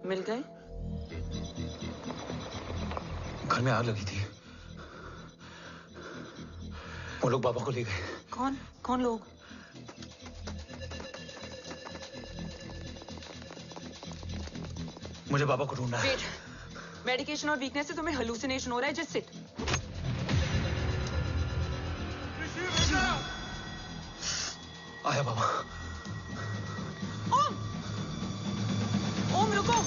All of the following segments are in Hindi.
मिल गए? घर में आग लगी थी, वो लोग बाबा को ले गए। कौन कौन लोग? मुझे बाबा को ढूंढना है। वेट, मेडिकेशन और वीकनेस से तुम्हें हेलुसिनेशन हो रहा है। Just sit. आया बाबा। ओम, ओम रुको।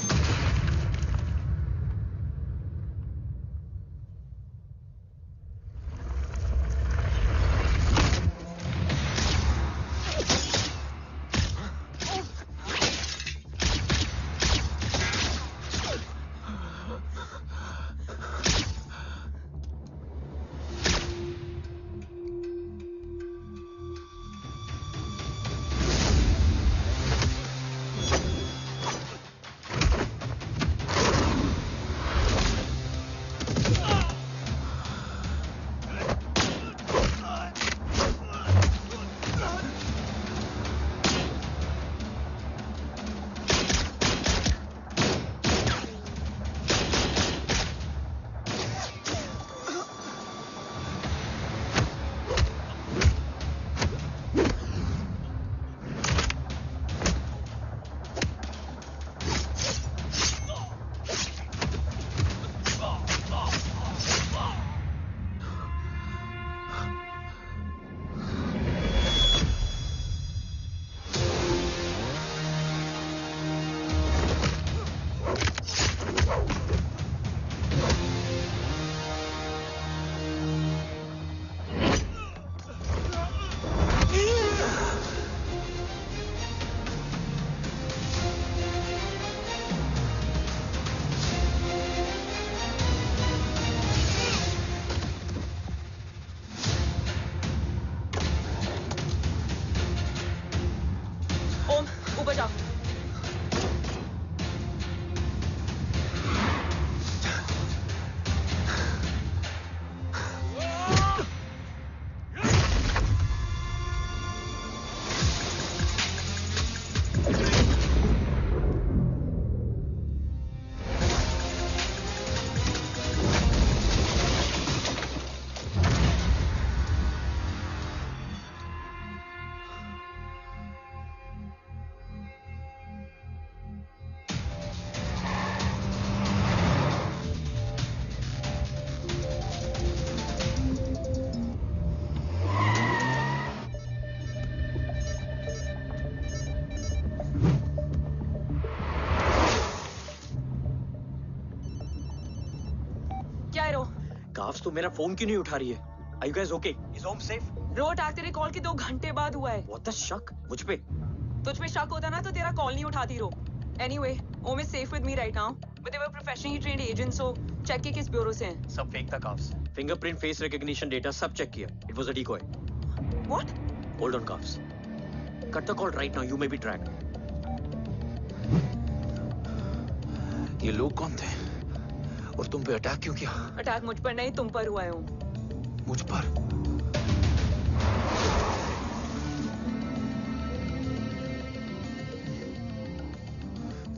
काफ्स तो मेरा फोन क्यों नहीं उठा रही है? Are you guys okay? Is Om safe? रो अटैक तेरे कॉल के 2 घंटे बाद हुआ है। What the शक? मुझ पे? तुझ पे शक होता ना तो तेरा कॉल नहीं उठाती रो। Anyway, Om is safe with me right now. But they were professionally trained agents, so check के किस ब्यूरो से हैं? सब फेक था carbs. Fingerprint, face recognition data सब चेक किया। It was a decoy. What? Hold on carbs. Cut the call right now. You may be tracked. ये लोग कौन थे? और तुम पे अटैक क्यों किया? अटैक मुझ पर नहीं, तुम पर हुआ है ओम। मुझ पर?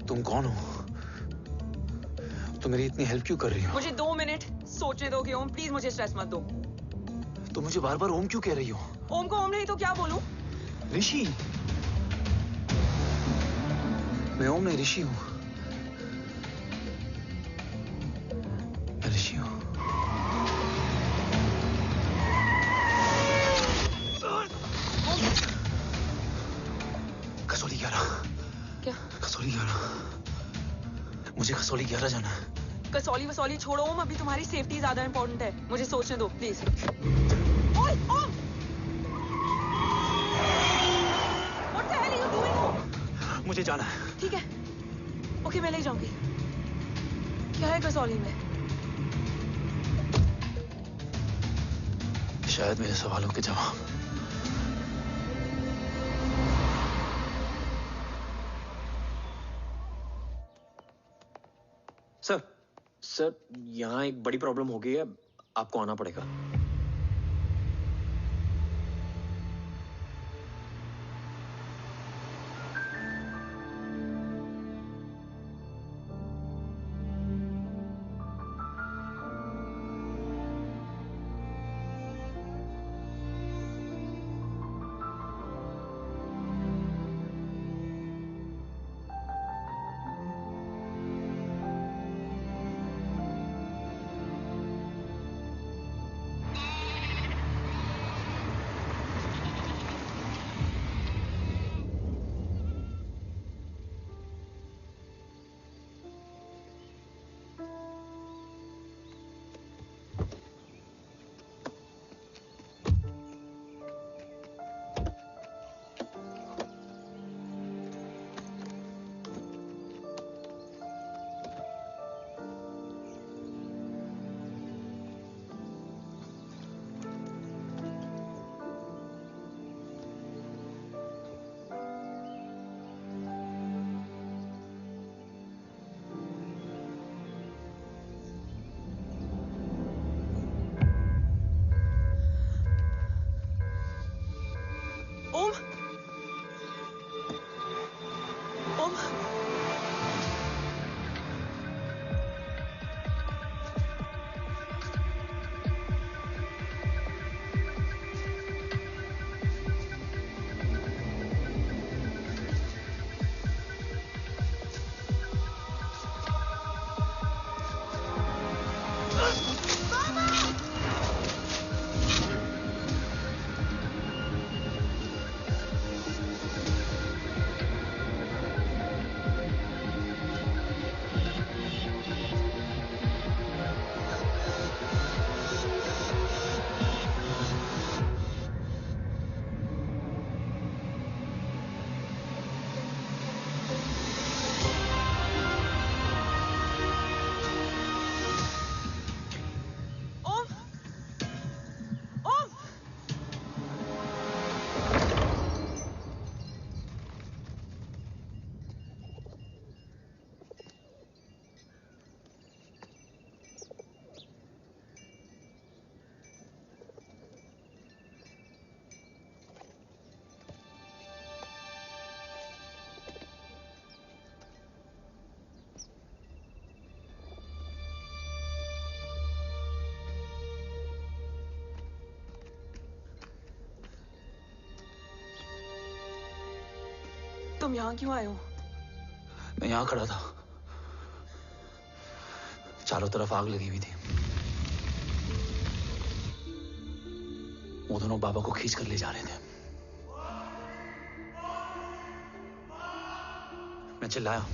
तुम कौन हो? तुम मेरी इतनी हेल्प क्यों कर रही हो? मुझे 2 मिनट सोचने दोगे ओम? प्लीज मुझे स्ट्रेस मत दो। तुम मुझे बार बार ओम क्यों कह रही हो? ओम को ओम नहीं तो क्या बोलूं? ऋषि। मैं ओम नहीं, ऋषि हूं। मैं ऋषि हूं। कसौली 11। क्या? कसौली 11। मुझे कसौली 11 जाना है। कसौली वसौली छोड़ो ओम, अभी तुम्हारी सेफ्टी ज्यादा इंपॉर्टेंट है। मुझे सोचने दो प्लीज। ओए ओम! What the hell are you doing ओम? मुझे जाना है। ठीक है, ओके मैं ले जाऊंगी। क्या है कसौली में? शायद मेरे सवालों के जवाब। सर, यहाँ एक बड़ी प्रॉब्लम हो गई है, आपको आना पड़ेगा। ओम ओम ओम तुम यहाँ क्यों आए हो? मैं यहां खड़ा था, चारों तरफ आग लगी हुई थी। वो दोनों बाबा को खींच कर ले जा रहे थे। मैं चिल्लाया,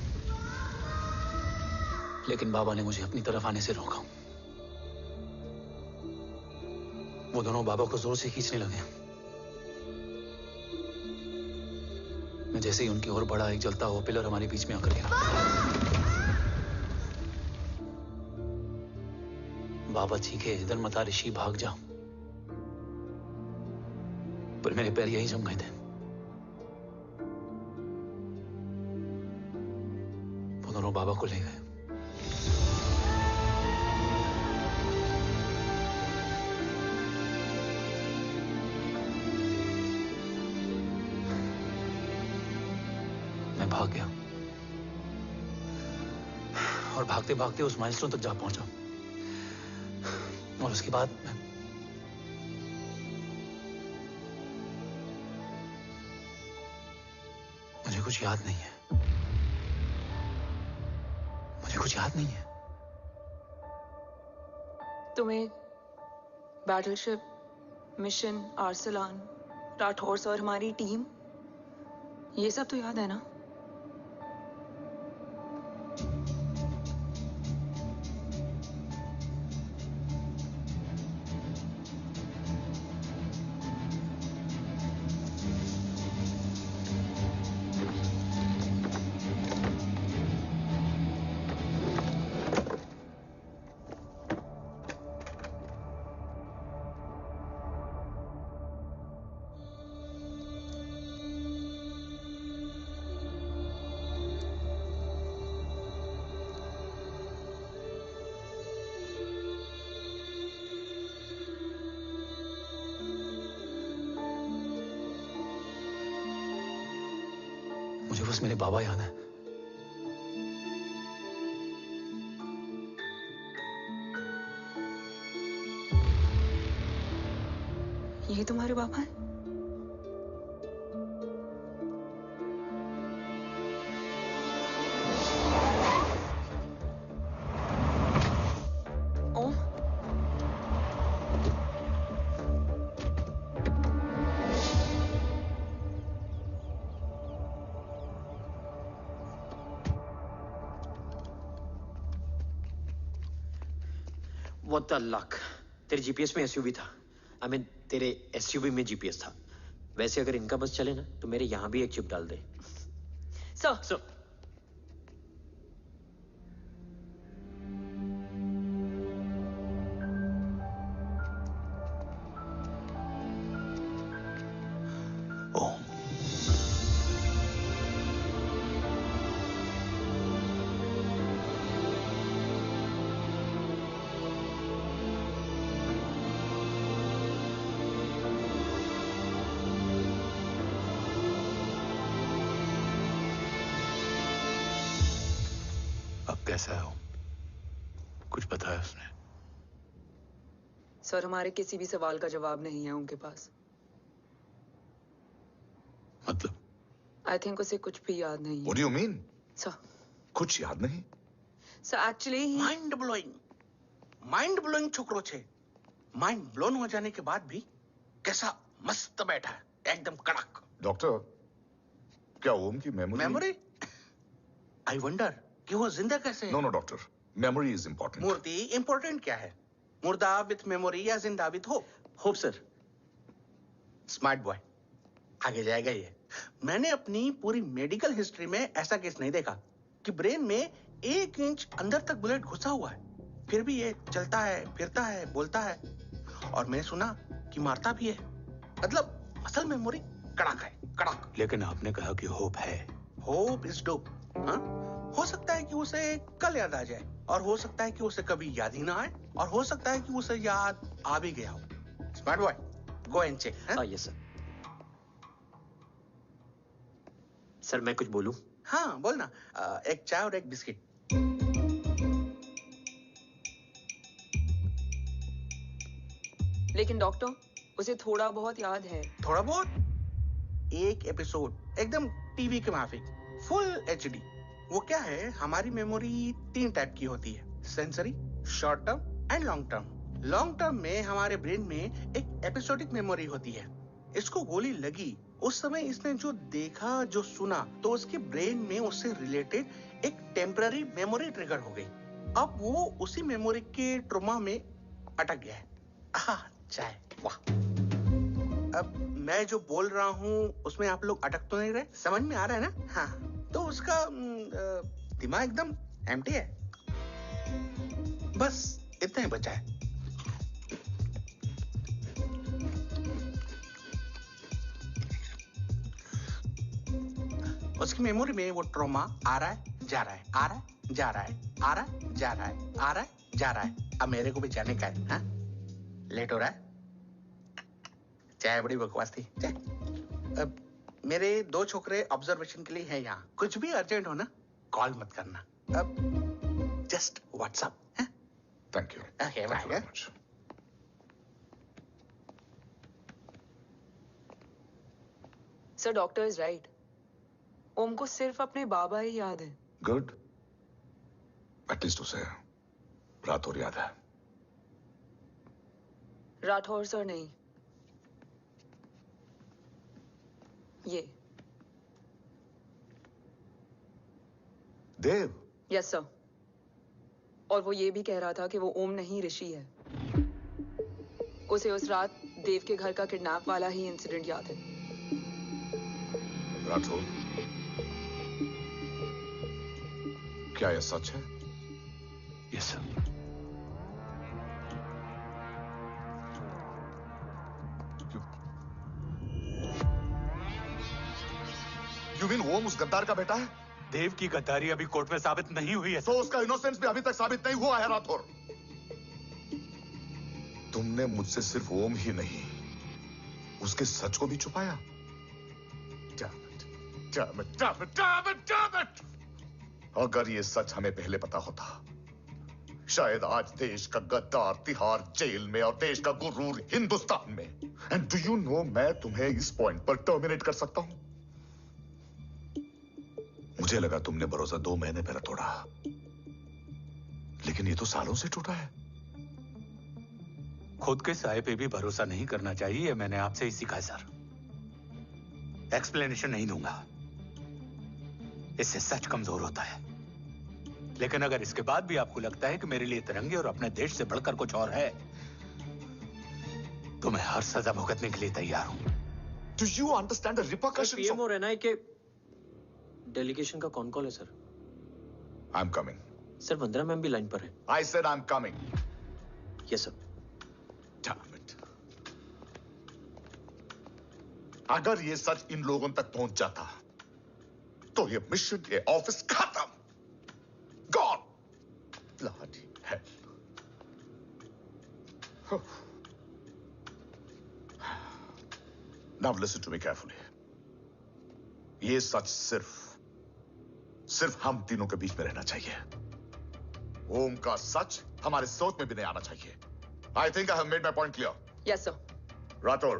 लेकिन बाबा ने मुझे अपनी तरफ आने से रोका। वो दोनों बाबा को जोर से खींचने लगे। मैं जैसे ही उनकी ओर बढ़ा, एक जलता हुआ पिलर हमारे बीच में आकर गिरा। बाबा चीखे, इधर मत आ ऋषि, भाग जा। पर मेरे पैर यहीं जम गए थे। वो दोनों बाबा को ले गए। मैं भाग गया और भागते भागते उस माइलस्टोन तक जा पहुंचा। और उसके बाद मुझे कुछ याद नहीं है। मुझे कुछ याद नहीं है। तुम्हें बैटलशिप, मिशन, आर्सलान, राठौर और हमारी टीम, ये सब तो याद है ना? मुझे बस मेरे बाबा याद है। ये तुम्हारे बाबा हैं? ओम What the luck? तेरे जीपीएस में एसयूवी था। I mean, तेरे एसयूवी में जीपीएस था। वैसे अगर इनका बस चले ना, तो मेरे यहाँ भी एक चिप डाल दे। सर ओम, कैसा है वो? कुछ पता है उसने? सर, हमारे किसी भी सवाल का जवाब नहीं है उनके पास। मतलब? आई थिंक उसे कुछ भी याद नहीं है। What do you mean? Sir, कुछ याद नहीं? सर एक्चुअली माइंड ब्लोइंग छोकरो छे। माइंड ब्लोन हो जाने के बाद भी कैसा मस्त बैठा है, एकदम कड़क। डॉक्टर, क्या ओम की मेमोरी? आई वंडर कि वो जिंदा कैसे है। No doctor, memory is important. मूर्ति इंपॉर्टेंट क्या है? मुर्दा विथ मेमोरी या जिंदा with hope? Hope sir. Smart boy, आगे जाएगा ये। मैंने अपनी पूरी मेडिकल हिस्ट्री में ऐसा केस नहीं देखा कि ब्रेन में 1 इंच अंदर तक बुलेट घुसा हुआ है, फिर भी ये चलता है, फिरता है, बोलता है, और मैंने सुना कि मारता भी है। मतलब असल मेमोरी कड़क है, कड़क। लेकिन आपने कहा कि होप है। Hope is dope. हाँ, हो सकता है कि उसे कल याद आ जाए, और हो सकता है कि उसे कभी याद ही ना आए, और हो सकता है कि उसे याद आ भी गया हो। Smart boy, go and check. Yes sir. Sir मैं कुछ बोलूं? हाँ बोलना। एक चाय और एक बिस्किट। लेकिन डॉक्टर, उसे थोड़ा बहुत याद है। थोड़ा बहुत? एक एपिसोड एकदम टीवी के माफिक, फुल एचडी। वो क्या है, हमारी मेमोरी 3 टाइप की होती है, sensory, short term and long term. Long term में हमारे ब्रेन में एक एपिसोडिक मेमोरी होती है। इसको गोली लगी, उस समय इसने जो देखा, जो सुना, तो उसके ब्रेन में उससे रिलेटेड एक टेम्पररी मेमोरी ट्रिगर हो गई। अब वो उसी मेमोरी के ट्रॉमा में अटक गया है। चाय, वाह। अब मैं जो बोल रहा हूँ उसमें आप लोग अटक तो नहीं रहे? समझ में आ रहा है ना? हाँ, तो उसका दिमाग एकदम एम्प्टी है। बस इतना ही बचा है। उसकी मेमोरी में वो ट्रॉमा आ रहा है, जा रहा है, आ रहा है, जा रहा है, आ रहा है, जा रहा है, आ रहा है, जा रहा है। अब मेरे को भी जाने का है। हाँ? लेट हो रहा है? चाय बड़ी बकवास थी। चाय। अब मेरे 2 छोकरे ऑब्जर्वेशन के लिए हैं यहाँ। कुछ भी अर्जेंट हो ना, कॉल मत करना। अब just WhatsApp. Thank you. Okay, bye. Sir, doctor is right. Om को सिर्फ अपने बाबा ही याद है। गुड, एटलीस्ट उसे रात और याद है। राठौर सर नहीं, ये देव। Yes sir. और वो ये भी कह रहा था कि वो ओम नहीं, ऋषि है। उसे उस रात देव के घर का किडनैप वाला ही इंसिडेंट याद है। राठौर, क्या यह सच है? Yes sir. यू मीन ओम उस गद्दार का बेटा है? देव की गद्दारी अभी कोर्ट में साबित नहीं हुई है। तो उसका इनोसेंस भी अभी तक साबित नहीं हुआ है राठौर। तुमने मुझसे सिर्फ ओम ही नहीं, उसके सच को भी छुपाया। Damn it! अगर ये सच हमें पहले पता होता, शायद आज देश का गद्दार तिहाड़ जेल में और देश का गुरूर हिंदुस्तान में। एंड डू यू नो, मैं तुम्हें इस पॉइंट पर टर्मिनेट कर सकता हूं। मुझे लगा तुमने भरोसा 2 महीने पहले तोड़ा, लेकिन ये तो सालों से टूटा है। खुद के साए पे भी भरोसा नहीं करना चाहिए, मैंने आपसे ही सीखा है सर। एक्सप्लेनेशन नहीं दूंगा, इससे सच कमजोर होता है। लेकिन अगर इसके बाद भी आपको लगता है कि मेरे लिए तिरंगे और अपने देश से बढ़कर कुछ और है, तो मैं हर सजा भुगतने के लिए तैयार हूं। Do you understand the repercussions? PM और एनआई के डेलीगेशन का कौन कॉल है sir? I'm coming. Sir Vandana ma'am भी लाइन पर है। I said I'm coming. Yes sir. Damn it. अगर ये सच इन लोगों तक पहुंच जाता, तो ये मिशन, ये ऑफिस खत्म। Gone. Bloody hell. Now listen to me carefully. ये सच सिर्फ हम तीनों के बीच में रहना चाहिए। ओम का सच हमारे सोच में भी नहीं आना चाहिए। I think I have made my point clear. Yes sir. Rathore,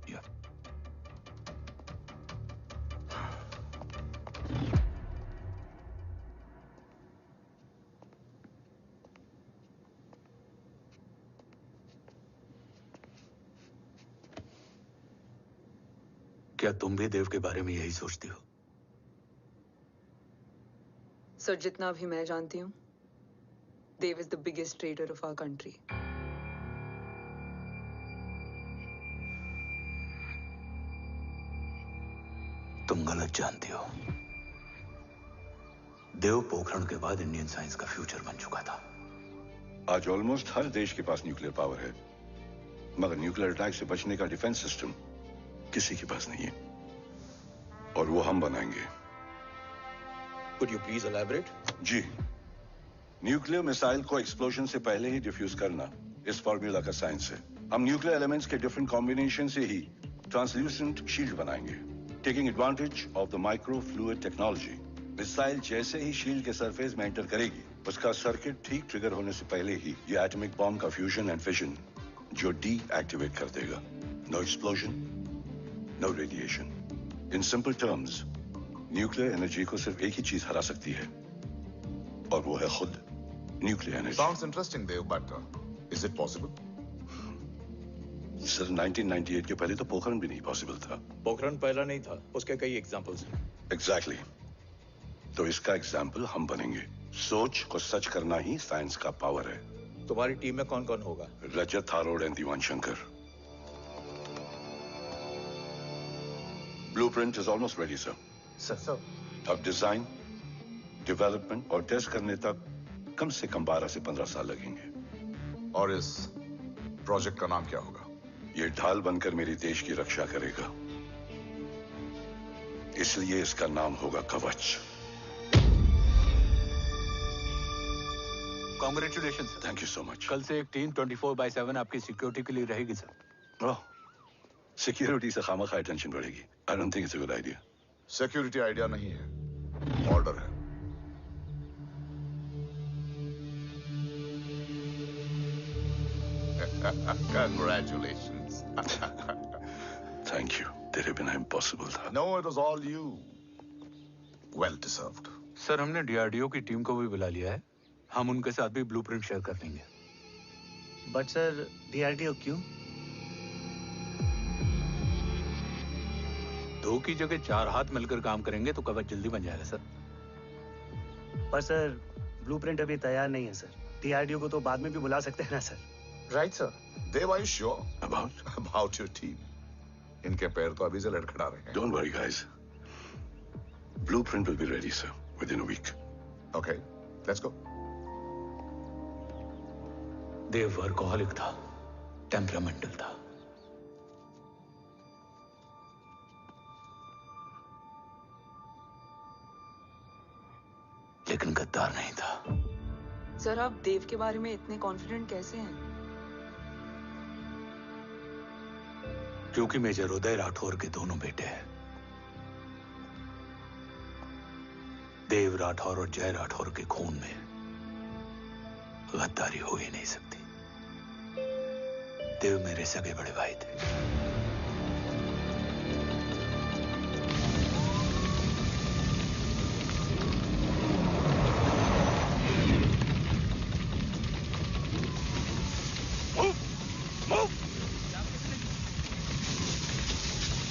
Yeah. क्या तुम भी देव के बारे में यही सोचती हो? सर, जितना भी मैं जानती हूँ, Dev is the biggest trader of our country. तुम गलत जानती हो। देव पोखरण के बाद इंडियन साइंस का फ्यूचर बन चुका था। आज ऑलमोस्ट हर देश के पास न्यूक्लियर पावर है, मगर न्यूक्लियर अटैक से बचने का डिफेंस सिस्टम किसी के पास नहीं है, और वो हम बनाएंगे। Could you please elaborate? जी, न्यूक्लियर मिसाइल को एक्सप्लोजन से पहले ही डिफ्यूज करना इस फॉर्मूला का साइंस है। हम न्यूक्लियर एलिमेंट्स के डिफरेंट कॉम्बिनेशन से ही ट्रांसल्यूसेंट शील्ड बनाएंगे, taking advantage of the micro fluid technology. Missile जैसे ही शील्ड के सरफेस में एंटर करेगी, उसका सर्किट ठीक ट्रिगर होने से पहले ही ये एटॉमिक बॉम्ब का फ्यूजन एंड फिशन जो डीएक्टिवेट कर देगा। No explosion, no radiation. In simple terms, nuclear energy को सिर्फ एक ही चीज हरा सकती है, और वो है खुद nuclear energy. Sounds interesting, Dev, but is it possible? Sir, 1998 के पहले तो पोखरण भी नहीं पॉसिबल था। पोखरण पहला नहीं था, उसके कई एग्जांपल्स हैं। एग्जैक्टली। तो इसका एग्जाम्पल हम बनेंगे। सोच को सच करना ही साइंस का पावर है। तुम्हारी टीम में कौन कौन होगा? Rajat Tharod and Diwan Shankar. Blueprint is almost ready sir. Sir, अब डिजाइन, डेवलपमेंट और टेस्ट करने तक कम से कम 12 से 15 साल लगेंगे। और इस प्रोजेक्ट का नाम क्या होगा? ये ढाल बनकर मेरे देश की रक्षा करेगा, इसलिए इसका नाम होगा कवच। Congratulation sir. Thank you so much. कल से एक टीम 24/7 आपकी सिक्योरिटी के लिए रहेगी सर। ओह, सिक्योरिटी से खामखा टेंशन बढ़ेगी। I don't think it's a good idea. Security idea नहीं है, ऑर्डर है। Congratulations. Thank you. तेरे बिना इम्पॉसिबल था। No, it was all you. Well deserved. Sir, हमने डीआरडीओ की टीम को भी बुला लिया है। हम उनके साथ भी ब्लूप्रिंट शेयर कर देंगे। बट सर, डीआरडीओ क्यों? 2 की जगह 4 हाथ मिलकर काम करेंगे तो कवच जल्दी बन जाएगा सर। पर सर, ब्लूप्रिंट अभी तैयार नहीं है सर। डीआरडीओ को तो बाद में भी बुला सकते हैं ना sir. Right sir. Dev, are you sure About? about your team? इनके पैर तो अभी से लड़खड़ा रहे हैं। Don't worry, guys. Blueprint will be ready, sir, within a week. Okay, let's go. Dev workaholic था, टेम्परामेंटल था। लेकिन गद्दार नहीं था। सर, आप देव के बारे में इतने कॉन्फिडेंट कैसे हैं? क्योंकि मेजर उदय राठौर के दोनों बेटे हैं। देव राठौर और जय राठौर के खून में गद्दारी हो ही नहीं सकती। देव मेरे सगे बड़े भाई थे।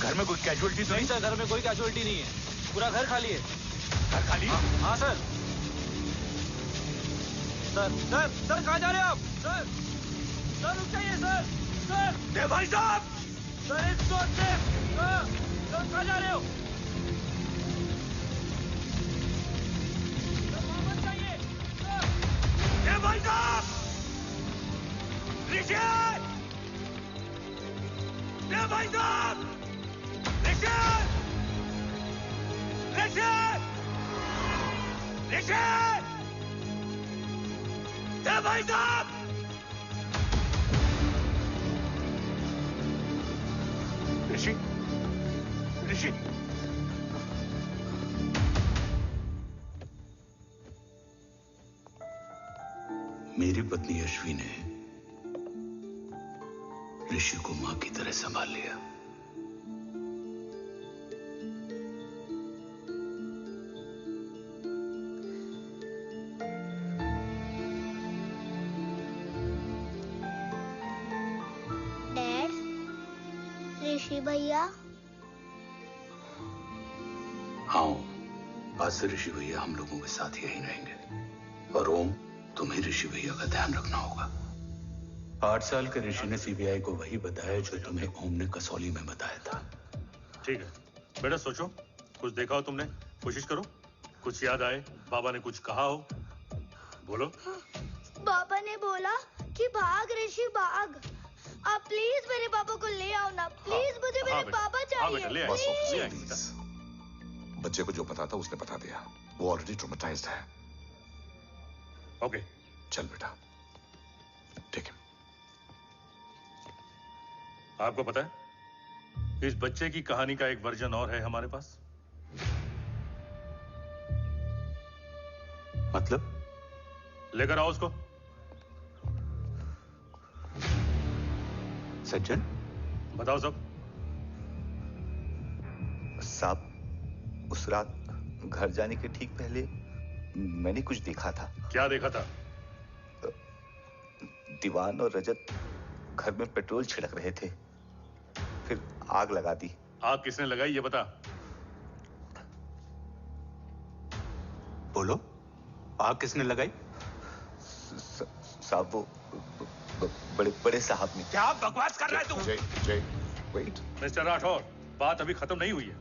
घर में कोई कैजुअलिटी तो नहीं? सर, घर में कोई कैजुअलिटी नहीं है। पूरा घर खाली है। घर खाली? हाँ सर। सर कहाँ जा रहे हो आप? सर रुक जाइए सर। देव भाई साहब! Sir it's not safe. Sir कहाँ जा रहे हो? सर वहाँ मत जाइए। देव भाई साहब! ऋषि! देव भाई साहब! ऋषि! देव भाई साहब! ऋषि! मेरी पत्नी यशवी ने ऋषि को मां की तरह संभाल लिया। डैड, ऋषि भैया। हाँ, आज से ऋषि भैया हम लोगों के साथ यहीं रहेंगे। और ओम, तुम्हें ऋषि भैया का ध्यान रखना होगा। 8 साल के ऋषि ने सीबीआई को वही बताया जो तुम्हें ओम ने कसौली में बताया था। ठीक है बेटा, सोचो, कुछ देखा हो तुमने, कोशिश करो, कुछ याद आए, बाबा ने कुछ कहा हो, बोलो। पापा ने बोला कि भाग ऋषि भाग। आप प्लीज मेरे पापा को ले आओ ना, प्लीज। मुझे मेरे पापा चाहिए। ले प्लीज। बच्चे को जो पता था उसने बता दिया। वो ऑलरेडी ट्रॉमेटाइज्ड है। ओके, चल बेटा, ठीक है। आपको पता है, इस बच्चे की कहानी का एक वर्जन और है हमारे पास। मतलब? लेकर आओ उसको। सज्जन, बताओ सब। साहब, उस रात घर जाने के ठीक पहले मैंने कुछ देखा था। क्या देखा था? दीवान और रजत घर में पेट्रोल छिड़क रहे थे, फिर आग लगा दी। आग किसने लगाई ये बता। बोलो, आग किसने लगाई? साहब, वो बड़े बड़े साहब ने। क्या बकवास कर रहा है तू? जय, वेट। मिस्टर राठौर, बात अभी खत्म नहीं हुई है,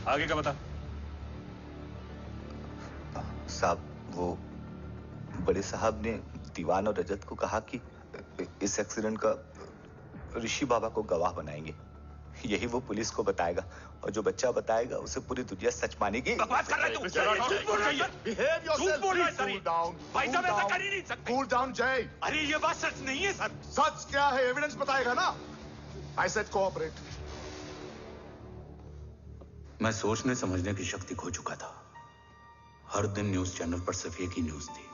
आगे का बता। साहब, वो बड़े साहब ने दीवान और रजत को कहा कि इस एक्सीडेंट का ऋषि बाबा को गवाह बनाएंगे। यही वो पुलिस को बताएगा, और जो बच्चा बताएगा उसे पूरी दुनिया सच मानेगी। बकवास कर रहा है तू? Behave yourself, please. Cool down. भाई साहब, ऐसा कर ही नहीं सकते। Cool down, जय। अरे ये बात सच नहीं है सर। सच क्या है? एविडेंस बताएगा ना। I said cooperate. मैं सोचने समझने की शक्ति खो चुका था। हर दिन न्यूज चैनल पर सिर्फ एक ही न्यूज थी।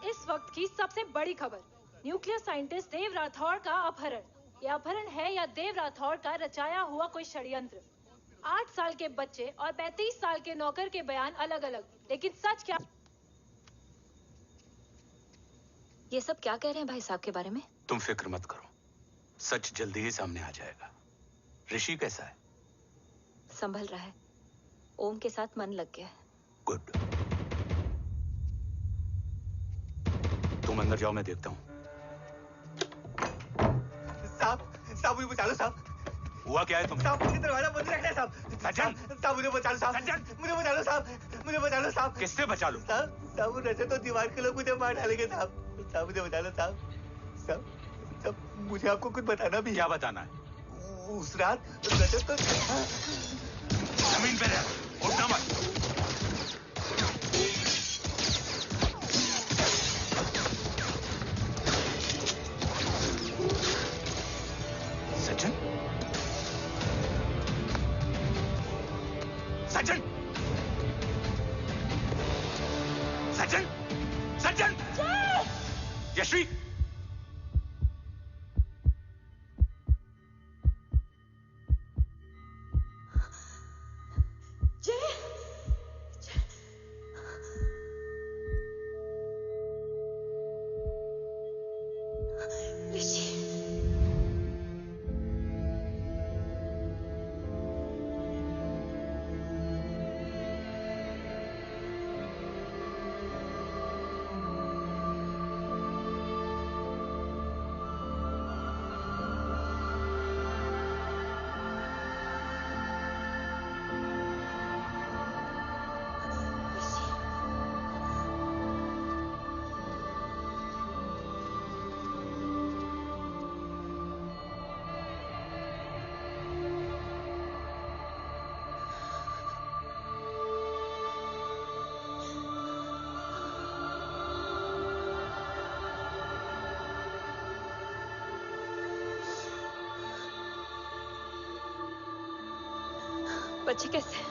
इस वक्त की सबसे बड़ी खबर, न्यूक्लियर साइंटिस्ट देव राठौर का अपहरण। यह अपहरण है या देव राठौर का रचाया हुआ कोई षड्यंत्र? 8 साल के बच्चे और 35 साल के नौकर के बयान अलग अलग, लेकिन सच क्या? ये सब क्या कह रहे हैं भाई साहब के बारे में? तुम फिक्र मत करो, सच जल्दी ही सामने आ जाएगा। ऋषि कैसा है? संभल रहा है। ओम के साथ मन लग गया है। गुड। तुम अंदर जाओ, मैं देखता हूँ। साहब, मुझे बचा लो साहब। हुआ क्या है तुम्हें? साहब, मुझे दरवाजा बंद रखना है साहब। सज्जन, साहब मुझे बचा लो साहब। सज्जन, मुझे बचा लो साहब। मुझे बचा लो साहब। किससे बचा लो? साहब, वो रजत तो दीवार के लोग मुझे मार डालेंगे साहब। साहब मुझे बचा लो साहब। साहब, मुझे आपको कुछ बताना भी है। क्या बताना है? उस रात रजत तो जमीन पे रह, उठना मत। सज्जन, सज्जन, सज्जन, सज्जन, यशवी, बच्चे कैसे हैं?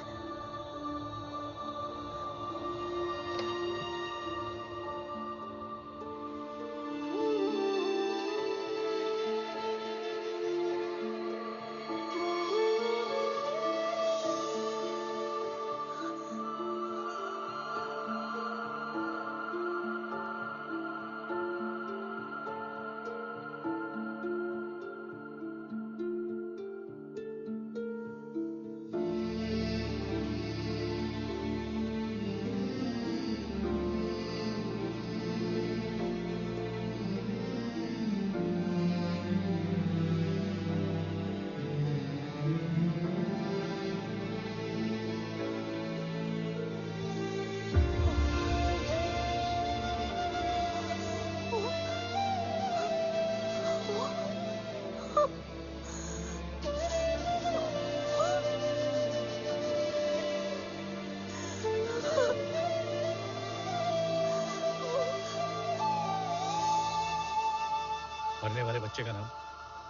मरने वाले बच्चे का नाम?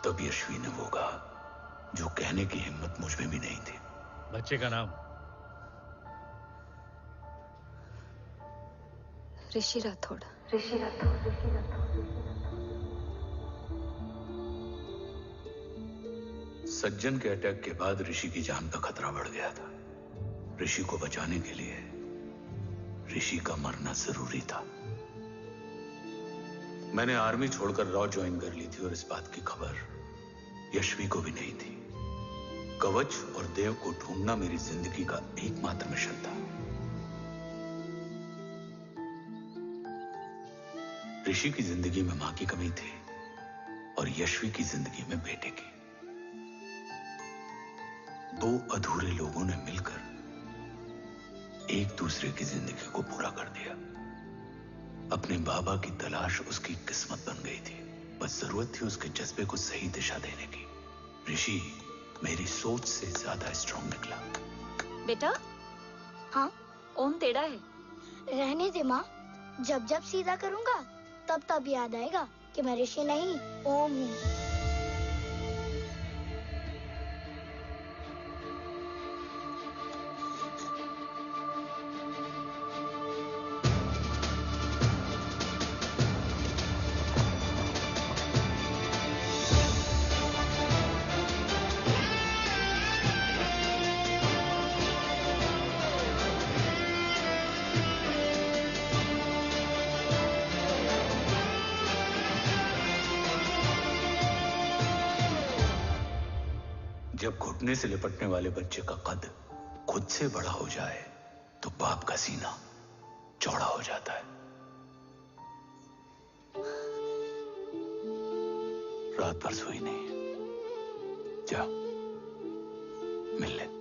तब यशवी ने वो कहा जो कहने की हिम्मत मुझ में भी नहीं थी। बच्चे का नाम? ऋषि राठौड़। सज्जन के अटैक के बाद ऋषि की जान का खतरा बढ़ गया था। ऋषि को बचाने के लिए ऋषि का मरना जरूरी था। मैंने आर्मी छोड़कर रॉ ज्वाइन कर ली थी और इस बात की खबर यशवी को भी नहीं थी। कवच और देव को ढूंढना मेरी जिंदगी का एकमात्र मिशन था। ऋषि की जिंदगी में मां की कमी थी और यशवी की जिंदगी में बेटे की। दो अधूरे लोगों ने मिलकर एक दूसरे की जिंदगी को पूरा कर दिया। अपने बाबा की तलाश उसकी किस्मत बन गई थी। बस जरूरत थी उसके जज्बे को सही दिशा देने की। ऋषि मेरी सोच से ज्यादा स्ट्रांग निकला। बेटा। हाँ? ओम टेढ़ा है। रहने दे माँ, जब जब सीधा करूंगा तब तब याद आएगा कि मैं ऋषि नहीं ओम हूँ। जब घुटने से लिपटने वाले बच्चे का कद खुद से बड़ा हो जाए तो बाप का सीना चौड़ा हो जाता है। रात भर सोई नहीं। जा मिल ले।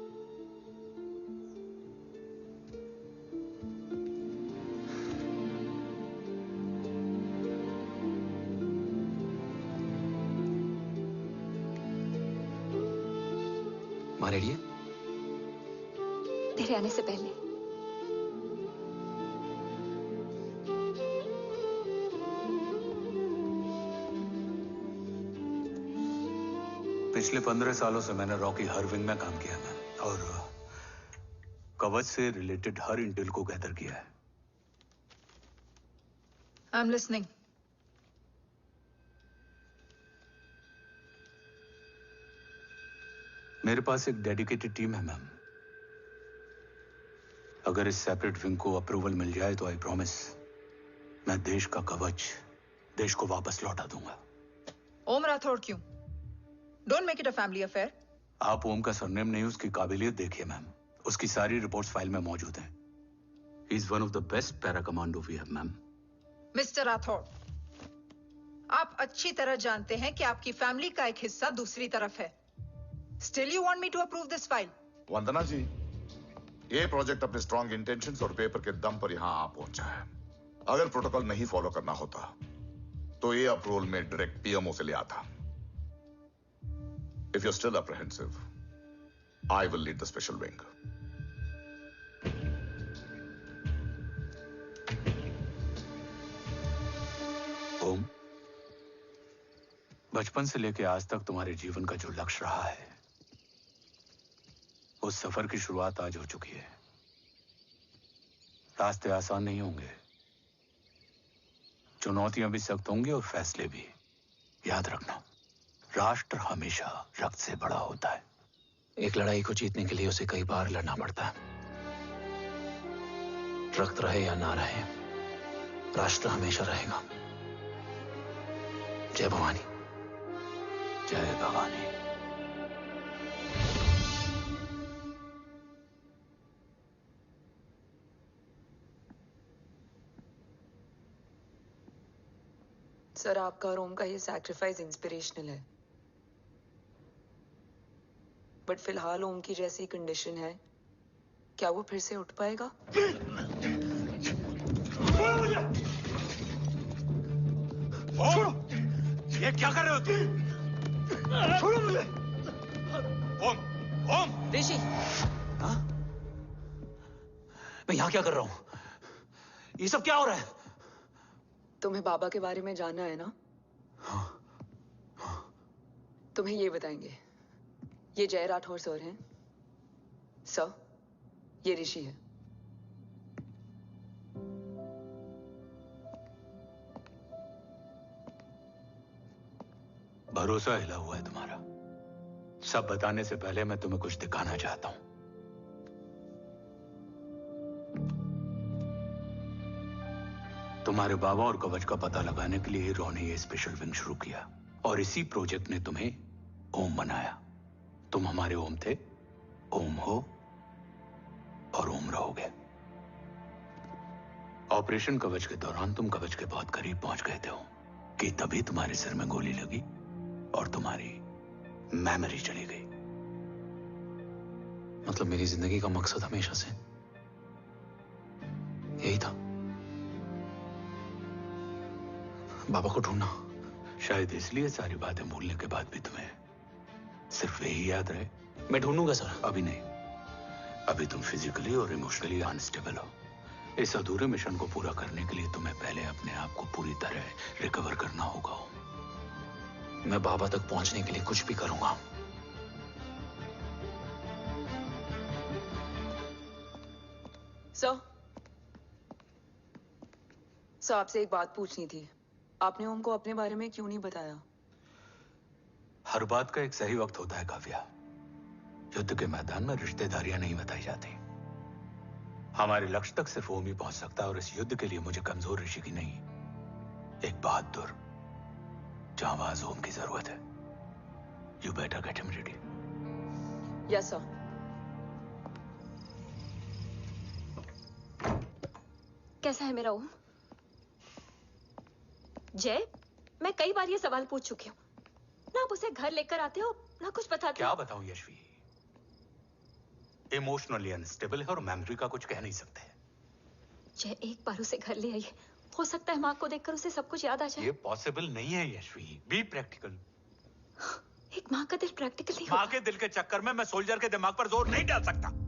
माँ रेडी है? तेरे आने से पहले। पिछले 15 सालों से मैंने रॉ की हर विंग में काम किया है और कवच से रिलेटेड हर इंटेल को गैदर किया है। I am listening. मेरे पास एक डेडिकेटेड टीम है मैम। अगर इस सेपरेट विंग को अप्रूवल मिल जाए तो आई प्रॉमिस मैं देश का कवच देश को वापस लौटा दूंगा। ओम राठौड़ क्यों? Don't make it a family affair. आप ओम का सरनेम नहीं, उसकी काबिलियत देखिए मैम। उसकी सारी रिपोर्ट्स फाइल में मौजूद हैं। He is one of the best para commando we have ma'am. Mister Rathod, आप अच्छी तरह जानते हैं कि आपकी फैमिली का एक हिस्सा दूसरी तरफ है। Still you want me to approve this file? वंदना जी, ये प्रोजेक्ट अपने स्ट्रॉन्ग इंटेंशंस और पेपर के दम पर यहां आ पहुंचा है। अगर प्रोटोकॉल नहीं फॉलो करना होता तो ये अप्रूवल में डायरेक्ट पीएमओ से ले आता। If you're still apprehensive, I will lead the special wing. ओम, बचपन से लेकर आज तक तुम्हारे जीवन का जो लक्ष्य रहा है उस सफर की शुरुआत आज हो चुकी है। रास्ते आसान नहीं होंगे, चुनौतियां भी सख्त होंगी और फैसले भी। याद रखना, राष्ट्र हमेशा रक्त से बड़ा होता है। एक लड़ाई को जीतने के लिए उसे कई बार लड़ना पड़ता है। रक्त रहे या ना रहे, राष्ट्र हमेशा रहेगा। जय भवानी। जय भवानी। सर, आपका और ओम का ये सैक्रिफाइस इंस्पिरेशनल है, बट फिलहाल ओम की जैसी कंडीशन है, क्या वो फिर से उठ पाएगा? छोड़ो! ये क्या कर रहे हो तुम? छोड़ो मुझे! ओम! ओम! ऋषि! हाँ? मैं यहाँ क्या कर रहा हूँ? ये सब क्या हो रहा है? तुम्हें बाबा के बारे में जानना है ना? हाँ, तुम्हें ये बताएंगे। ये जय राठौर सर हैं। सर, ये ऋषि है। भरोसा हिला हुआ है तुम्हारा। सब बताने से पहले मैं तुम्हें कुछ दिखाना चाहता हूं। तुम्हारे बाबा और कवच का पता लगाने के लिए रॉ ने ये स्पेशल विंग शुरू किया और इसी प्रोजेक्ट ने तुम्हें ओम बनाया। तुम हमारे ओम थे, ओम हो और ओम रहोगे। ऑपरेशन कवच के दौरान तुम कवच के बहुत करीब पहुंच गए थे कि तभी तुम्हारे सिर में गोली लगी और तुम्हारी मेमोरी चली गई। मतलब मेरी जिंदगी का मकसद हमेशा से यही था, बाबा को ढूंढना। शायद इसलिए सारी बातें भूलने के बाद भी तुम्हें सिर्फ यही याद रहे। मैं ढूंढूंगा सर। अभी नहीं, अभी तुम फिजिकली और इमोशनली अनस्टेबल हो। इस अधूरे मिशन को पूरा करने के लिए तुम्हें पहले अपने आप को पूरी तरह रिकवर करना होगा। मैं बाबा तक पहुंचने के लिए कुछ भी करूंगा। सर, आपसे एक बात पूछनी थी। आपने ओम को अपने बारे में क्यों नहीं बताया? हर बात का एक सही वक्त होता है काव्या। युद्ध के मैदान में रिश्तेदारियां नहीं बताई जाती। हमारे लक्ष्य तक सिर्फ ओम ही पहुंच सकता है और इस युद्ध के लिए मुझे कमजोर ऋषि की नहीं, एक बहादुर जांबाज ओम की जरूरत है। You better get him ready. Yes sir. कैसा है मेरा ओम? जय, मैं कई बार ये सवाल पूछ चुकी हूँ। ना आप उसे घर लेकर आते हो, ना कुछ बताते क्या हो। बताऊं यशवी? इमोशनली अनस्टेबल है और मेमोरी का कुछ कह नहीं सकते। जय, एक बार उसे घर ले आइए। हो सकता है माँ को देखकर उसे सब कुछ याद आ जाए। ये पॉसिबल नहीं है यशवी। Be practical. एक माँ का दिल प्रैक्टिकल नहीं माँ होता। के दिल के चक्कर में मैं सोल्जर के दिमाग पर जोर नहीं डाल सकता।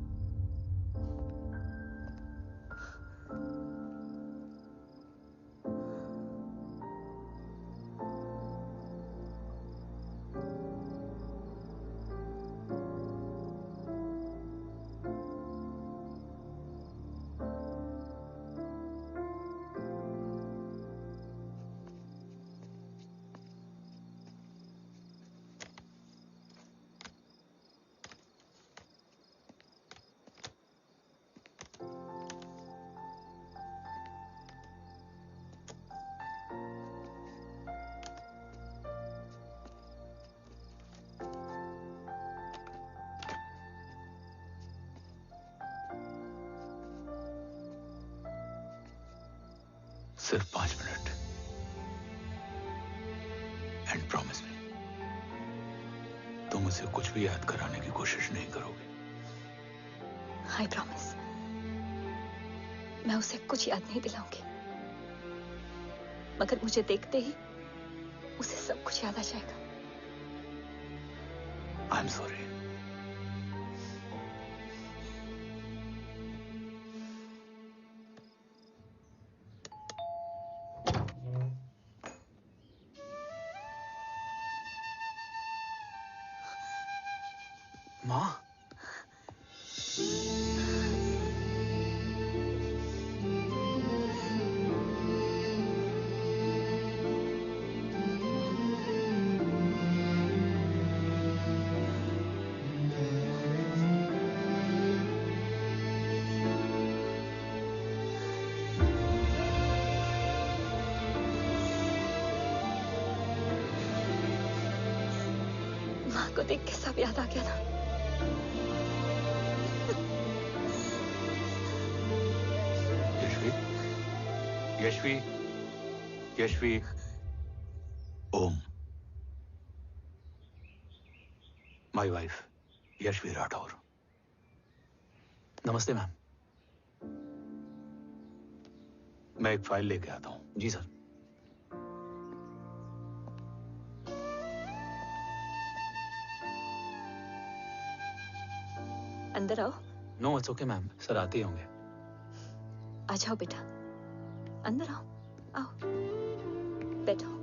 सिर्फ 5 मिनट। एंड प्रॉमिस मी, तुम उसे कुछ भी याद कराने की कोशिश नहीं करोगे। आई प्रॉमिस, मैं उसे कुछ याद नहीं दिलाऊंगी, मगर मुझे देखते ही उसे सब कुछ याद आ जाएगा। I am sorry. माँ, माँ को देख के सब याद आ गया ना। Yashvi, Yashvi, Om, my wife Yashvi Rathore. नमस्ते मैम। मैं एक फाइल लेके आता हूं। जी सर। अंदर आओ। No it's okay ma'am, sir आते ही होंगे। आ जाओ बेटा, अंदर आओ। आओ, बैठो।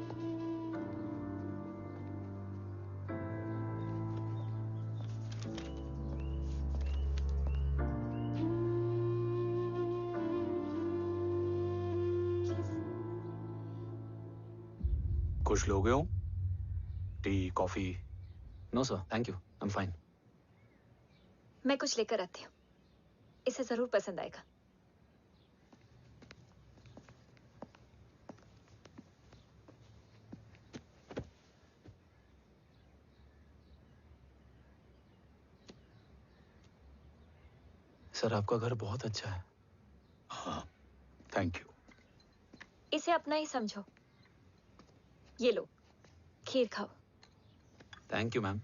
कुछ लोगे हो? Tea, coffee? No sir, thank you, I am fine. मैं कुछ लेकर आती हूँ, इसे जरूर पसंद आएगा। सर आपका घर बहुत अच्छा है। हाँ, थैंक यू। इसे अपना ही समझो। ये लो, खीर खाओ। Thank you ma'am.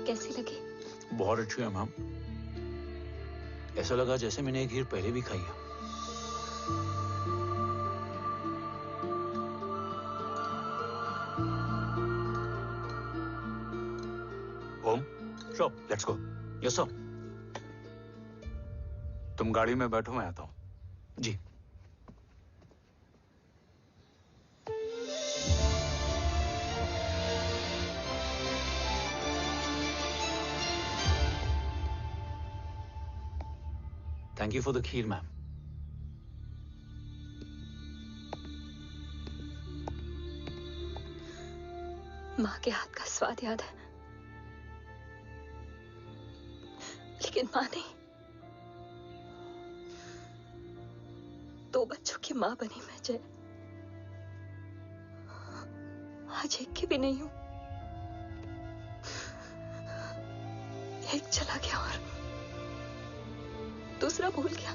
कैसी लगी? बहुत अच्छी है मैम। ऐसा लगा जैसे मैंने एक खीर पहले भी खाई है। Om, sure, let's go. Yes sir. तुम गाड़ी में बैठो, मैं आता हूं। जी। Thank you for the kheer, ma'am. माँ के हाथ का स्वाद याद है, लेकिन माँ नहीं। 2 बच्चों की माँ बनी मैं जय। आज एक की भी नहीं हूं। एक चला गया और दूसरा भूल गया।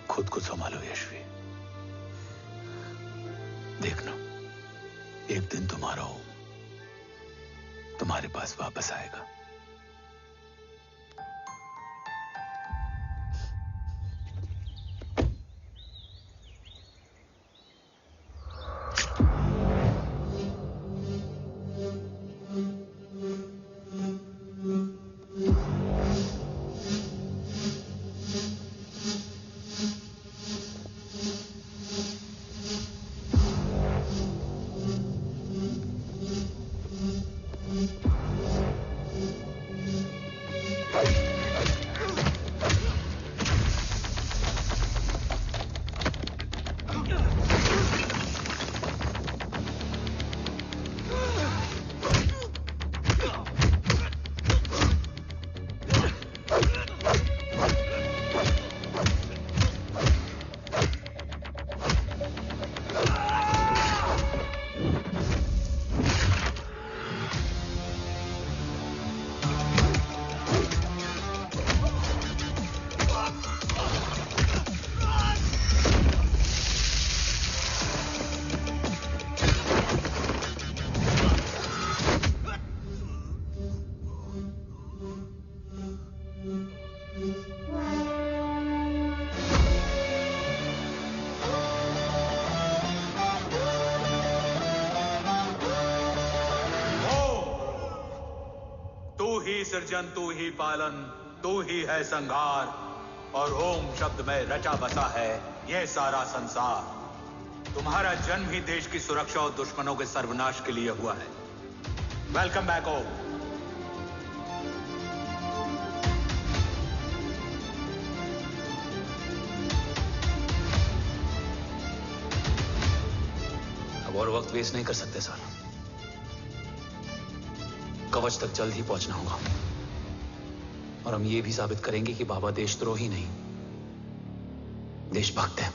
खुद को संभालो यशवी। देखना, एक दिन तुम्हारा हो तुम्हारे पास वापस आएगा। सृजन तू ही पालन, तू ही है संहार, और ओम शब्द में रचा बसा है यह सारा संसार। तुम्हारा जन्म ही देश की सुरक्षा और दुश्मनों के सर्वनाश के लिए हुआ है। वेलकम बैक ओम। अब और वक्त वेस्ट नहीं कर सकते सर। कवच तक जल्द ही पहुंचना होगा और हम ये भी साबित करेंगे कि बाबा देशद्रोही नहीं, देशभक्त है।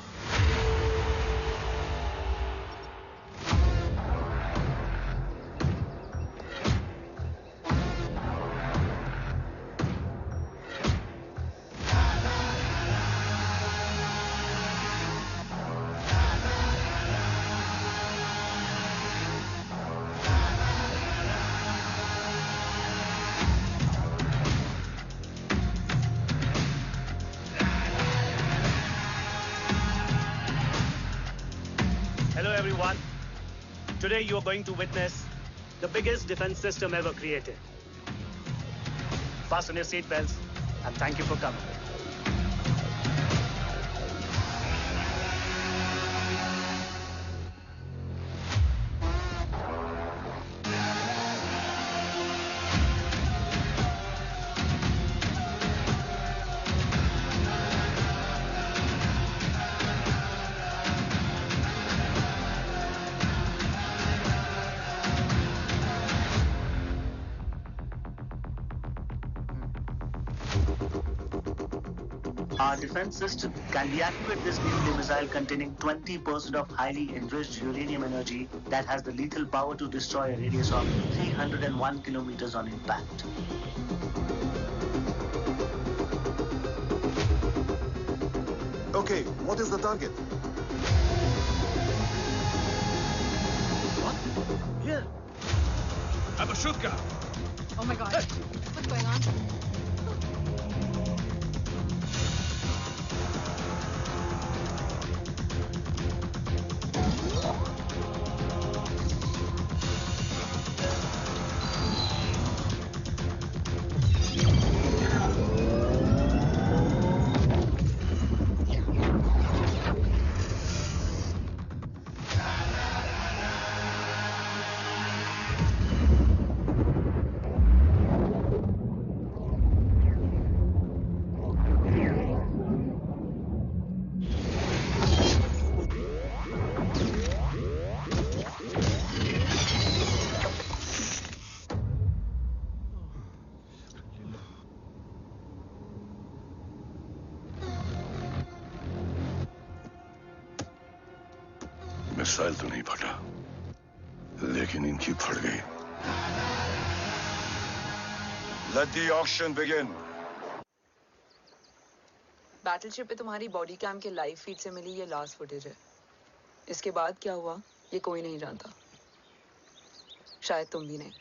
Today you are going to witness the biggest defense system ever created. Fasten your seatbelts and thank you for coming. Our defense system can deactivate this nuclear missile containing 20% of highly enriched uranium energy that has the lethal power to destroy a radius of 301 kilometers on impact. Okay, what is the target? What? Here. I'm a shooter. Oh my god. What's going on? Missile तो नहीं फटा, लेकिन इनकी फट गई। Let the auction begin. Battleship पे तुम्हारी बॉडी कैम के लाइव फीड से मिली ये लास्ट फुटेज है। इसके बाद क्या हुआ ये कोई नहीं जानता, शायद तुम भी नहीं।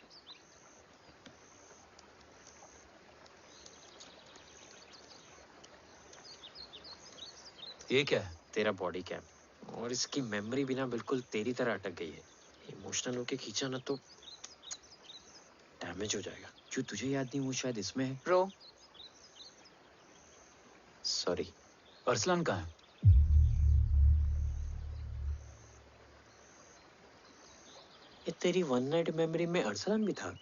ये क्या है? तेरा बॉडी कैम, और इसकी मेमोरी भी ना बिल्कुल तेरी तरह अटक गई है। इमोशनल होके खींचा ना तो डैमेज हो जाएगा। जो तुझे याद नहीं वो शायद इसमें है। Bro sorry. अरसलान कहाँ है? ये तेरी वन नाइट मेमोरी में अरसलान भी था?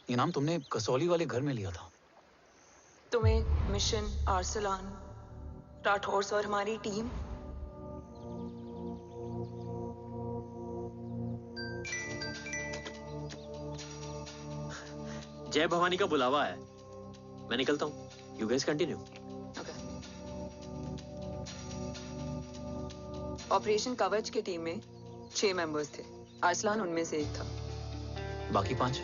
ये नाम तुमने कसौली वाले घर में लिया था। तुम्हें मिशन अरसलान राठौर और हमारी टीम जय भवानी का बुलावा है, मैं निकलता हूँ। You guys continue. ऑपरेशन कवच की टीम में 6 मेंबर्स थे, अरसलान उनमें से एक था। बाकी 5?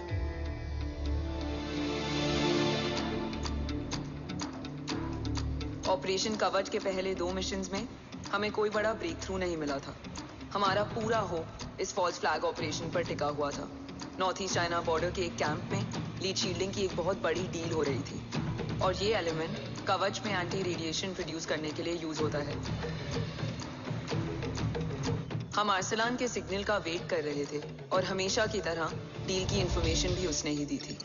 ऑपरेशन कवच के पहले 2 मिशंस में हमें कोई बड़ा ब्रेक थ्रू नहीं मिला था। हमारा पूरा होप इस फॉल्स फ्लैग ऑपरेशन पर टिका हुआ था। नॉर्थ ईस्ट चाइना बॉर्डर के एक कैंप में लीड शील्डिंग की एक बहुत बड़ी डील हो रही थी, और ये एलिमेंट कवच में एंटी रेडिएशन प्रोड्यूस करने के लिए यूज होता है। हम अरसलान के सिग्नल का वेट कर रहे थे, और हमेशा की तरह डील की इंफॉर्मेशन भी उसने ही दी थी।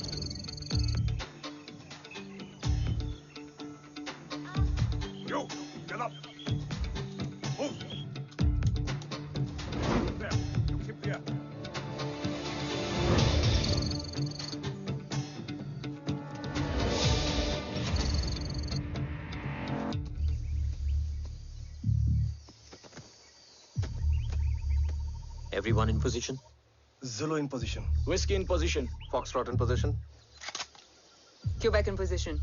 Yo, get up. Move. There. You keep there. Everyone in position? Zulu in position. Whiskey in position. Foxtrot in position. Quebec in position.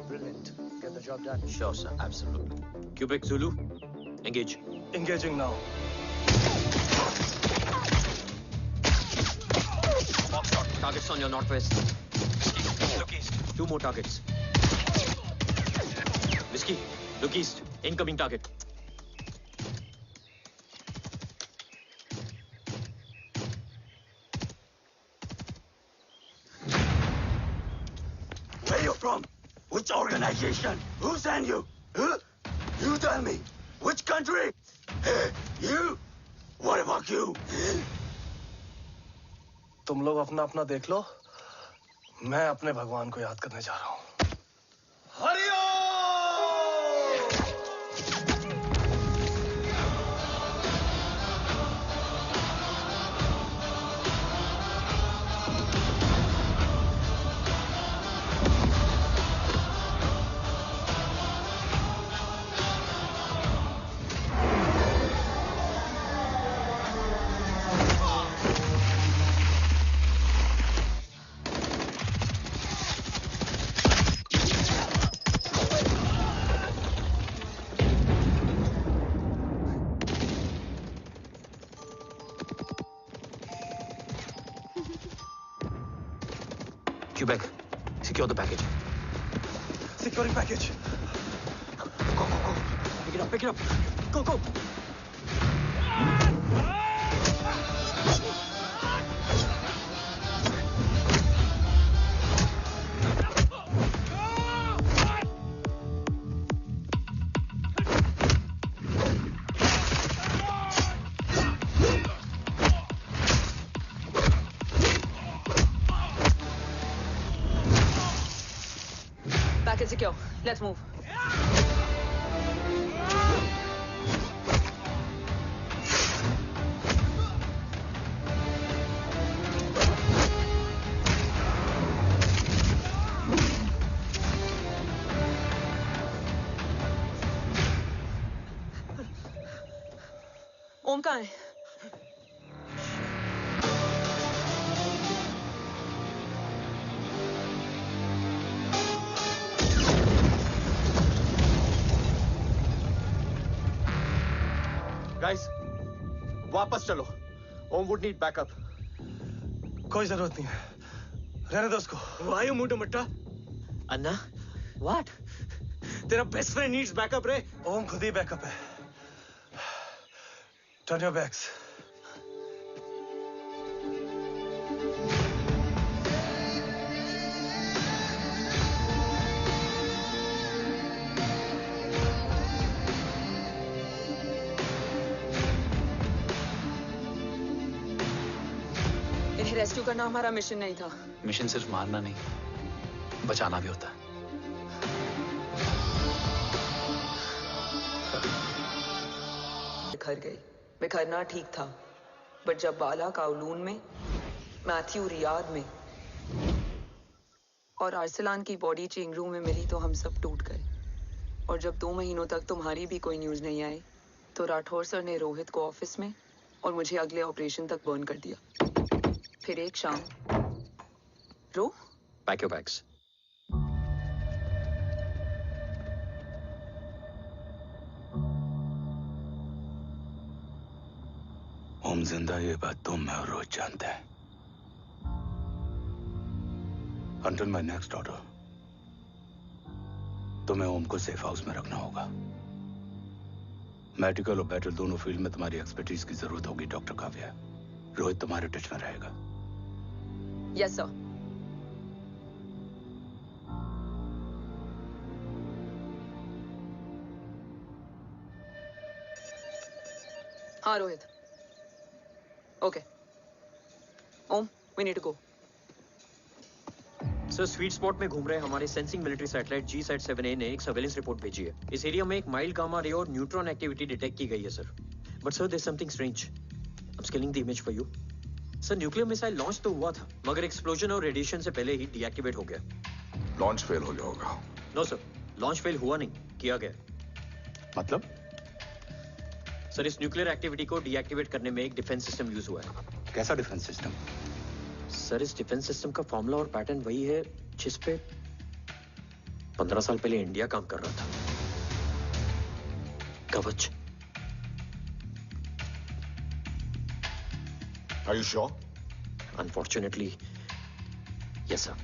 Brilliant. Get the job done. Sure, sir. Absolutely. Quebec Zulu, engage. Engaging now. Foxtrot, targets on your northwest. Look east. 2 more targets. Whiskey, look east. Incoming target. Where you from? Which organization? Who sent you? Huh? You tell me. Which country? You? What about you? तुम लोग अपना अपना देख लो, मैं अपने भगवान को याद करने जा रहा हूँ। Quebec, secure the package. Securing package. Go. Pick it up. Go. Package secure. Let's move. ओम कहाँ है? गाइस, वापस चलो। ओम वुड नीड बैकअप। कोई जरूरत नहीं है, रहने दो उसको। Why you moved to Mutta? अन्ना, what? तेरा बेस्ट फ्रेंड नीड्स बैकअप रे। ओम खुद ही बैकअप है। Turn your backs. इन्हें रेस्क्यू करना हमारा मिशन नहीं था। मिशन सिर्फ मारना नहीं, बचाना भी होता है। बिखर गई। बिखरना ठीक था, बट जब बाला काउलून में, मैथ्यू रियाद में और आर्सलान की बॉडी चेंज रूम में मिली तो हम सब टूट गए। और जब 2 महीनों तक तुम्हारी भी कोई न्यूज नहीं आई तो राठौर सर ने रोहित को ऑफिस में और मुझे अगले ऑपरेशन तक बर्न कर दिया। फिर एक शाम पैक योर बैग्स। ओम जिंदा, ये बात तुम मैं और रोज जानते हैं। Until my next order, तुम्हें ओम को सेफ हाउस में रखना होगा। मेडिकल और बैटल दोनों फील्ड में तुम्हारी एक्सपर्टीज की जरूरत होगी डॉक्टर काव्या। रोहित तुम्हारे टच में रहेगा। Yes sir. हाँ Rohit. Okay Om, we need to go. Sir, sweet spot में घूम रहे हमारे सेंसिंग मिलिट्री सैटेलाइट GSAT-7A ने एक सर्वेलेंस रिपोर्ट भेजी है। इस एरिया में एक माइल्ड गामा रे और न्यूट्रॉन एक्टिविटी डिटेक्ट की गई है sir. But sir, there is something strange. I am scaling the image for you. Sir, nuclear missile launch तो हुआ था, मगर एक्सप्लोजन और रेडिएशन से पहले ही डीएक्टिवेट हो गया। लॉन्च फेल हो गया होगा। नो सर, लॉन्च फेल हुआ नहीं, किया गया। मतलब? सर, इस न्यूक्लियर एक्टिविटी को डीएक्टिवेट करने में एक डिफेंस सिस्टम यूज हुआ है। कैसा डिफेंस सिस्टम? सर, इस डिफेंस सिस्टम का फॉर्मूला और पैटर्न वही है जिस पे 15 साल पहले इंडिया काम कर रहा था। कवच। Are you sure? Unfortunately, yes, sir.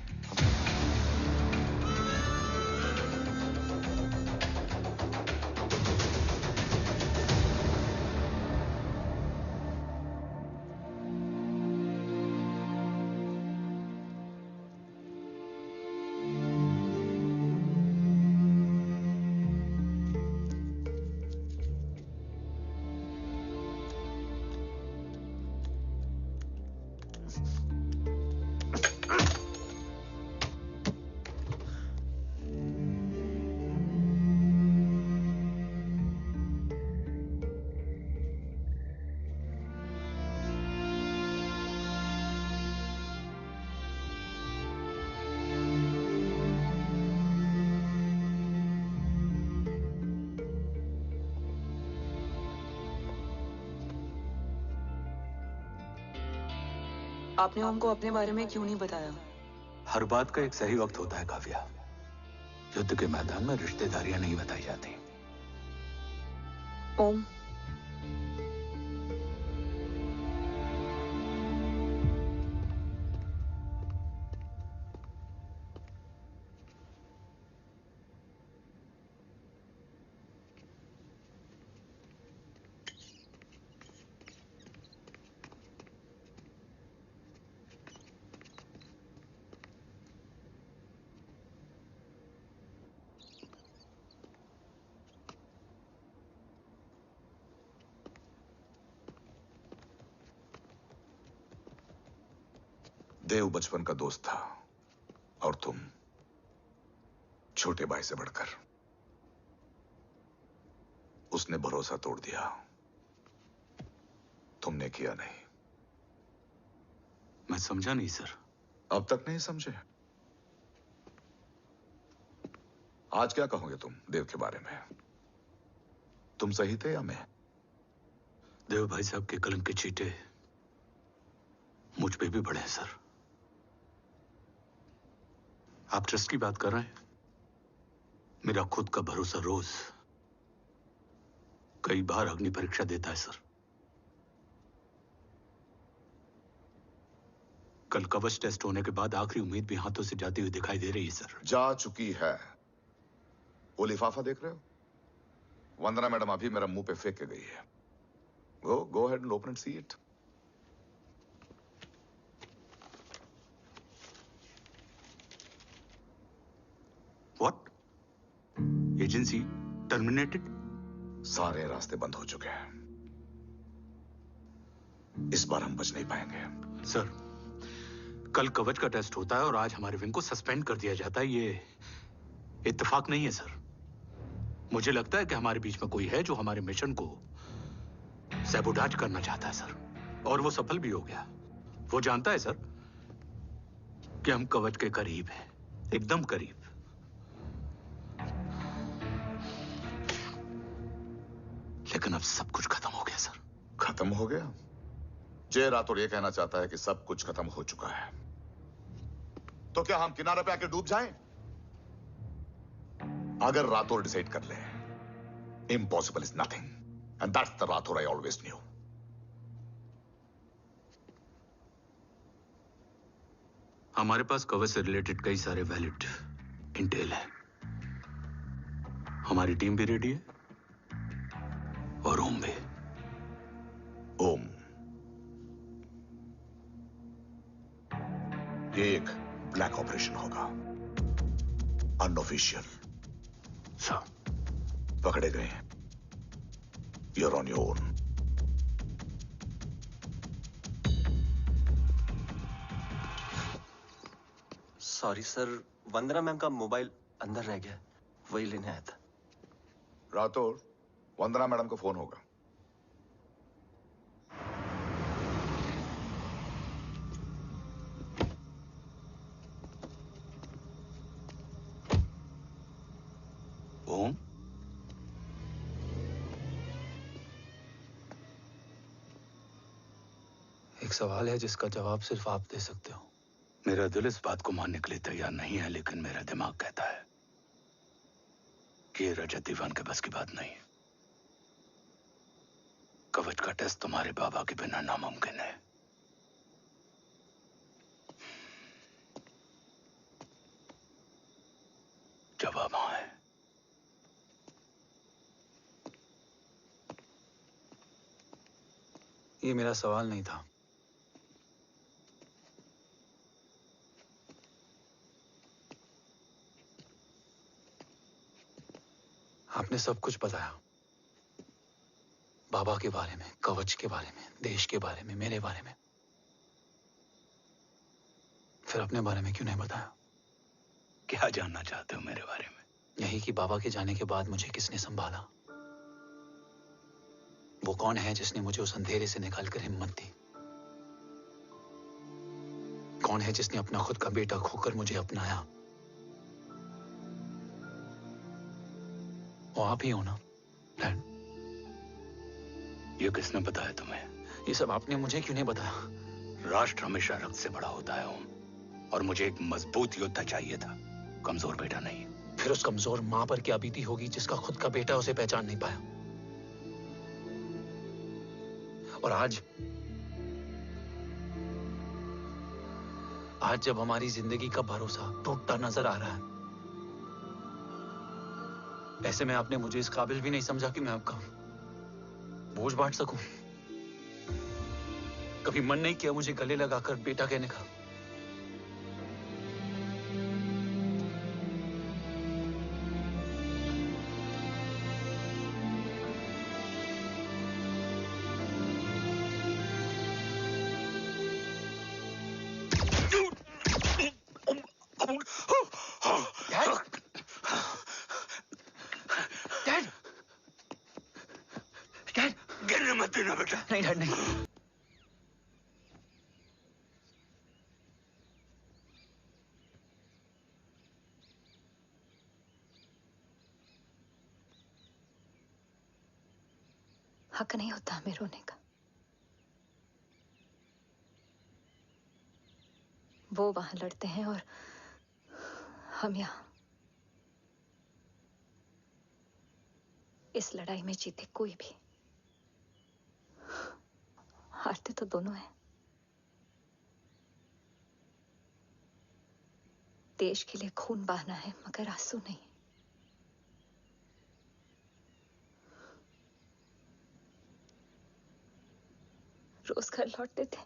आपने ओम को अपने बारे में क्यों नहीं बताया? हर बात का एक सही वक्त होता है काव्या। युद्ध के मैदान में रिश्तेदारियां नहीं बताई जाती। ओम, देव बचपन का दोस्त था और तुम छोटे भाई से बढ़कर। उसने भरोसा तोड़ दिया, तुमने किया नहीं। मैं समझा नहीं सर। अब तक नहीं समझे? आज क्या कहोगे तुम देव के बारे में? तुम सही थे या मैं? देव भाई साहब के कलम के छींटे मुझ पे भी पड़े हैं सर। आप ट्रस्ट की बात कर रहे हैं? मेरा खुद का भरोसा रोज कई बार अग्नि परीक्षा देता है सर। कल कवच टेस्ट होने के बाद आखिरी उम्मीद भी हाथों से जाती हुई दिखाई दे रही है सर। जा चुकी है। वो लिफाफा देख रहे हो? वंदना मैडम अभी मेरा मुंह पे फेंक के गई है। Go ahead and open and see it. What? Agency terminated? सारे रास्ते बंद हो चुके हैं। इस बार हम बच नहीं पाएंगे। सर, कल कवच का टेस्ट होता है और आज हमारे विंग को सस्पेंड कर दिया जाता है। ये इत्तेफाक नहीं है सर। मुझे लगता है कि हमारे बीच में कोई है जो हमारे मिशन को सैबोटाज करना चाहता है सर, और वो सफल भी हो गया। वो जानता है सर कि हम कवच के करीब हैं, एकदम करीब। लेकिन अब सब कुछ खत्म हो गया सर। खत्म हो गया? जय राठौर ये कहना चाहता है कि सब कुछ खत्म हो चुका है। तो क्या हम किनारे पे आके डूब जाएं? अगर राठौर डिसाइड कर ले, impossible is nothing, and that's the Rathore I always new. हमारे पास कवच से रिलेटेड कई सारे वैलिड इंटेल है। हमारी टीम भी रेडी है और ओम भी। ओम, ये एक ब्लैक ऑपरेशन होगा, अनऑफिशियल। सर, पकड़े गए हैं। You're on your own. Sorry sir, Vandana ma'am का मोबाइल अंदर रह गया, वही लेने आया था। राठौर, वंदना मैडम को फोन होगा। ओम, एक सवाल है जिसका जवाब सिर्फ आप दे सकते हो। मेरा दिल इस बात को मानने के लिए तैयार नहीं है, लेकिन मेरा दिमाग कहता है कि ये रजत दीवान के बस की बात नहीं है। कवच का टेस्ट तुम्हारे बाबा के बिना नामुमकिन है। जवाब हाँ है। ये मेरा सवाल नहीं था। आपने सब कुछ बताया, बाबा के बारे में, कवच के बारे में, देश के बारे में, मेरे बारे में। फिर अपने बारे में क्यों नहीं बताया? क्या जानना चाहते हो मेरे बारे में? यही कि बाबा के जाने के बाद मुझे किसने संभाला? वो कौन है जिसने मुझे उस अंधेरे से निकालकर हिम्मत दी? कौन है जिसने अपना खुद का बेटा खोकर मुझे अपनाया? वो आप ही हो ना, डैड? ये किसने बताया तुम्हें? ये सब आपने मुझे क्यों नहीं बताया? राष्ट्र हमेशा रक्त से बड़ा होता है ओम, और मुझे एक मजबूत योद्धा चाहिए था, कमजोर बेटा नहीं। फिर उस कमजोर मां पर क्या बीती होगी जिसका खुद का बेटा उसे पहचान नहीं पाया। और आज जब हमारी जिंदगी का भरोसा टूटता नजर आ रहा है, ऐसे में आपने मुझे इस काबिल भी नहीं समझा कि मैं आपका बोझ बांट सकूं। कभी मन नहीं किया मुझे गले लगाकर बेटा कहने का। गिरने मत देना बेटा। नहीं डैड नहीं। हक नहीं होता हमें रोने का। वो वहां लड़ते हैं और हम यहां। इस लड़ाई में जीते कोई भी, हारते तो दोनों हैं। देश के लिए खून बहाना है मगर आंसू नहीं। रोज घर लौटते थे,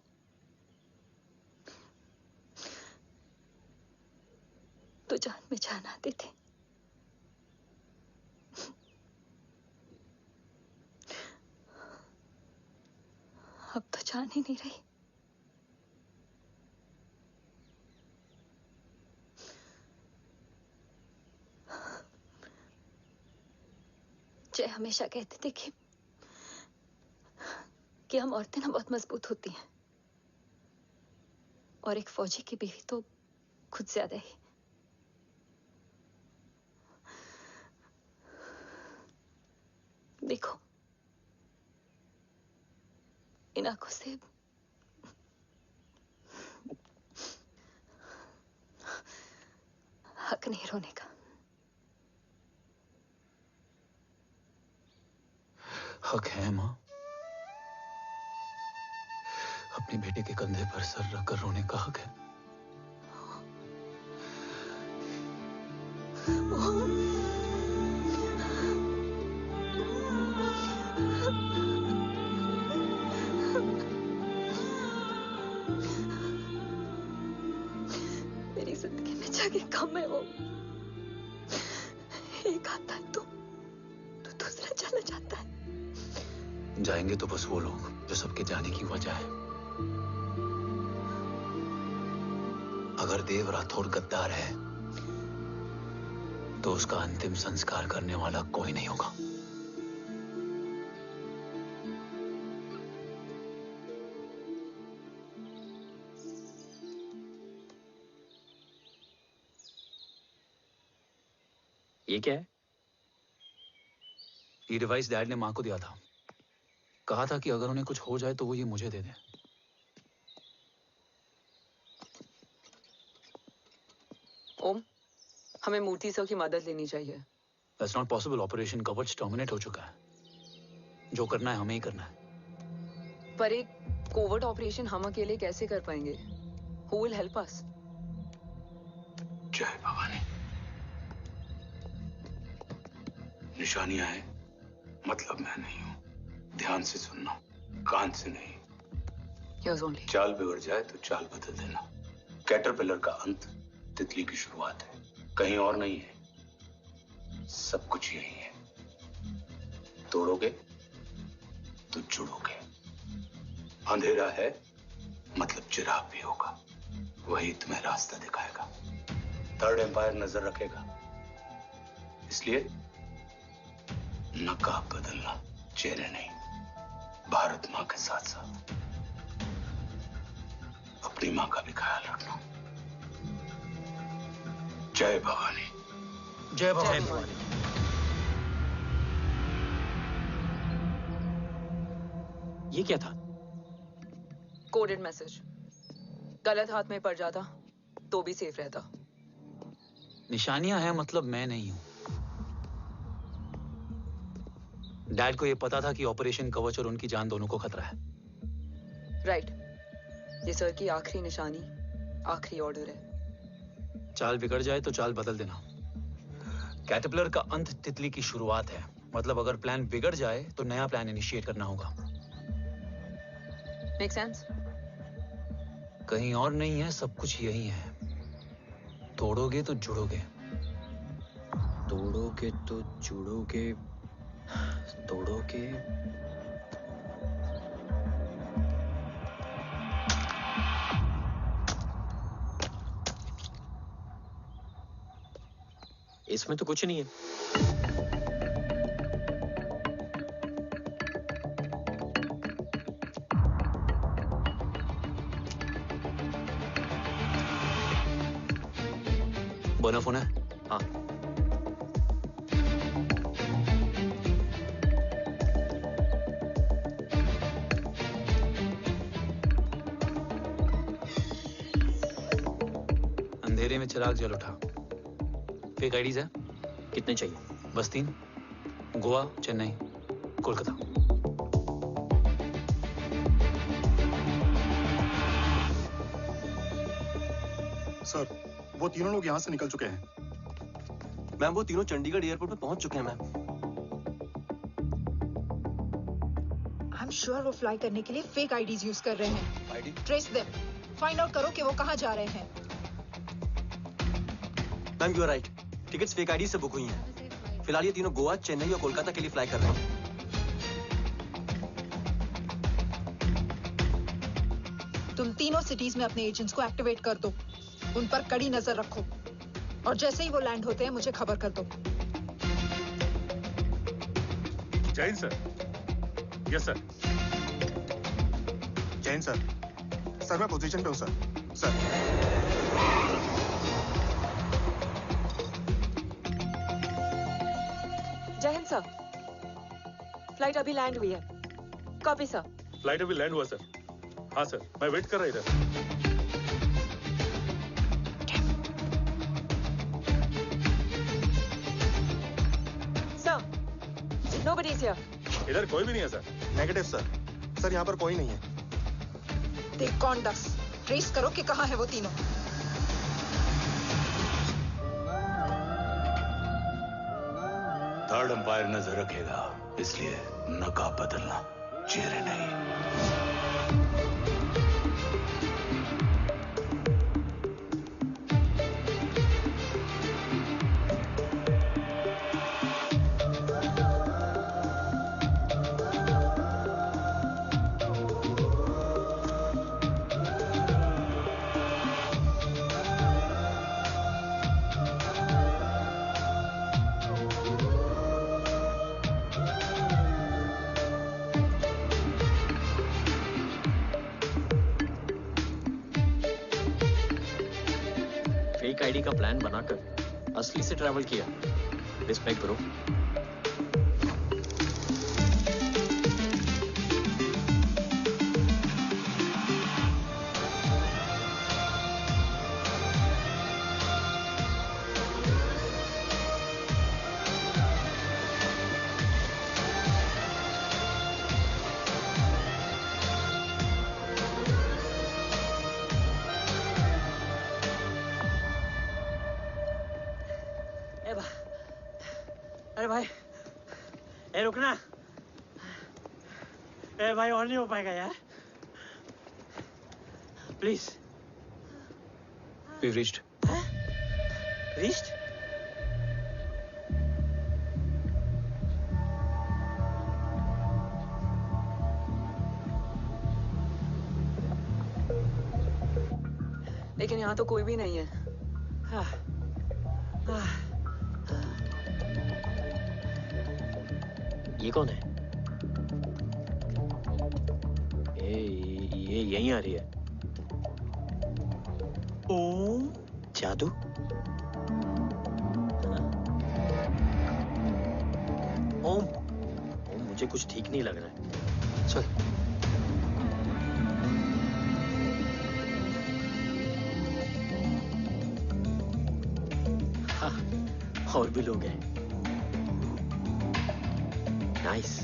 तो जान में जान आती थी। अब तो जान ही नहीं रही। जय हमेशा कहते थे कि हम औरतें ना बहुत मजबूत होती हैं, और एक फौजी की बीवी तो खुद ज्यादा ही। देखो, इन आंखों से हक नहीं रोने का। हक है मां, अपने बेटे के कंधे पर सर रखकर रोने का हक है। मेरी जिंदगी में जगह कम है वो। एक आता है तो दूसरा चला जाता है। जाएंगे तो बस वो लोग जो सबके जाने की वजह है। अगर देव राठौर गद्दार है तो उसका अंतिम संस्कार करने वाला कोई नहीं होगा। ये क्या है? ये डिवाइस डैड ने मां को दिया था। कहा था कि अगर उन्हें कुछ हो जाए तो वो ये मुझे दे दें। ओम, हमें मूर्ति सर की मदद लेनी चाहिए। That's not possible. ऑपरेशन कवच टर्मिनेट हो चुका है। जो करना है हमें ही करना है। पर एक कोवर्ट ऑपरेशन हम अकेले कैसे कर पाएंगे? Who will help us? जय भवानी। निशानियां हैं, मतलब मैं नहीं हूं। ध्यान से सुनना, कान से नहीं। Here's only. चाल बिगड़ जाए तो चाल बदल देना। कैटरपिलर का अंत तितली की शुरुआत है, कहीं और नहीं है। सब कुछ यही है। तोड़ोगे तो जुड़ोगे। अंधेरा है मतलब चिराग भी होगा, वही तुम्हें रास्ता दिखाएगा। थर्ड एम्पायर नजर रखेगा, इसलिए नकाब बदलना, चेहरे नहीं। भारत मां के साथ साथ अपनी मां का भी ख्याल रखना। जय भवानी। जय भवानी। ये क्या था? Coded message. गलत हाथ में पड़ जाता तो भी सेफ रहता। निशानियां हैं मतलब मैं नहीं हूं। डैड को यह पता था कि ऑपरेशन कवच और उनकी जान दोनों को खतरा है। राइट। ये सर की आखिरी निशानी, आखिरी ऑर्डर है। चाल बिगड़ जाए तो चाल बदल देना। कैटरपिलर का अंत तितली की शुरुआत है। मतलब अगर प्लान बिगड़ जाए तो नया प्लान इनिशिएट करना होगा। Make sense? कहीं और नहीं है, सब कुछ यही है। तोड़ोगे तो जुड़ोगे। तोड़ोगे तो जुड़ोगे। तोड़ोगे। इसमें तो कुछ नहीं है। बना फोन है? हाँ। अंधेरे में चिराग जल उठा। फेक आईडीज है? कितने चाहिए? बस 3। गोवा, चेन्नई, कोलकाता। सर, वो तीनों लोग यहाँ से निकल चुके हैं। मैम, वो तीनों चंडीगढ़ एयरपोर्ट पे पहुंच चुके हैं मैम। आई एम श्योर वो फ्लाई करने के लिए फेक आईडीज यूज कर रहे हैं। ID? Trace them. Find out करो कि वो कहाँ जा रहे हैं। Ma'am, you are right. Tickets fake ID से बुक हुई हैं। फिलहाल ये तीनों गोवा, चेन्नई और कोलकाता के लिए फ्लाई कर रहे हैं। तुम तीनों सिटीज में अपने एजेंट्स को एक्टिवेट कर दो। उन पर कड़ी नजर रखो और जैसे ही वो लैंड होते हैं मुझे खबर कर दो। Jain sir. Yes sir. Jain sir. Sir मैं पोजीशन पे हूँ सर। सर। जय हिंद सर। फ्लाइट अभी लैंड हुई है। Copy sir. फ्लाइट अभी लैंड हुआ सर। हाँ सर, मैं वेट कर रहा इधर। Nobody is here. इधर कोई भी नहीं है सर। Negative sir. सर यहाँ पर कोई नहीं है। देख कौन दस। ट्रेस करो कि कहाँ है वो तीनों। थर्ड अंपायर नजर रखेगा, इसलिए नकाब बदलना, चेहरे नहीं। आईडी का प्लान बनाकर असली से ट्रैवल किया। Respect bro. अरे भाई, ए रुकना। ए भाई और नहीं हो पाएगा यार। प्लीज। We've reached. Reached? लेकिन यहाँ तो कोई भी नहीं है। ये कौन है? ये यहीं आ रही है। ओम जादू? ओम मुझे कुछ ठीक नहीं लग रहा है। चल। और भी लोग हैं। नाइस।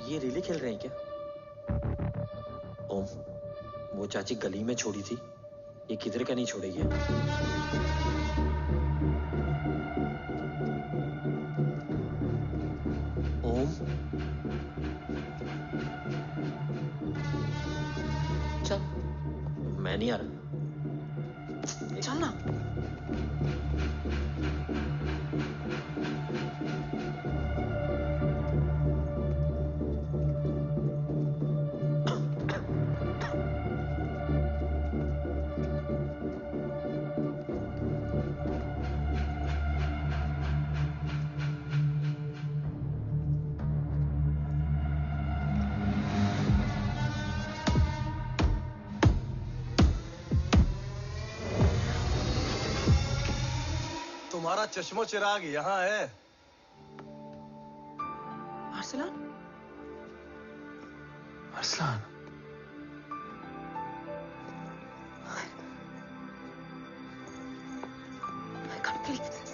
ये रिले खेल रहे हैं क्या? ओम, वो चाची गली में छोड़ी थी, ये किधर का नहीं छोड़ेगी। ओम, चल। मैं नहीं आ रहा। चल ना। तुम्हारा चश्मो चिराग यहाँ है। Arsalan? Arsalan? I can't believe this.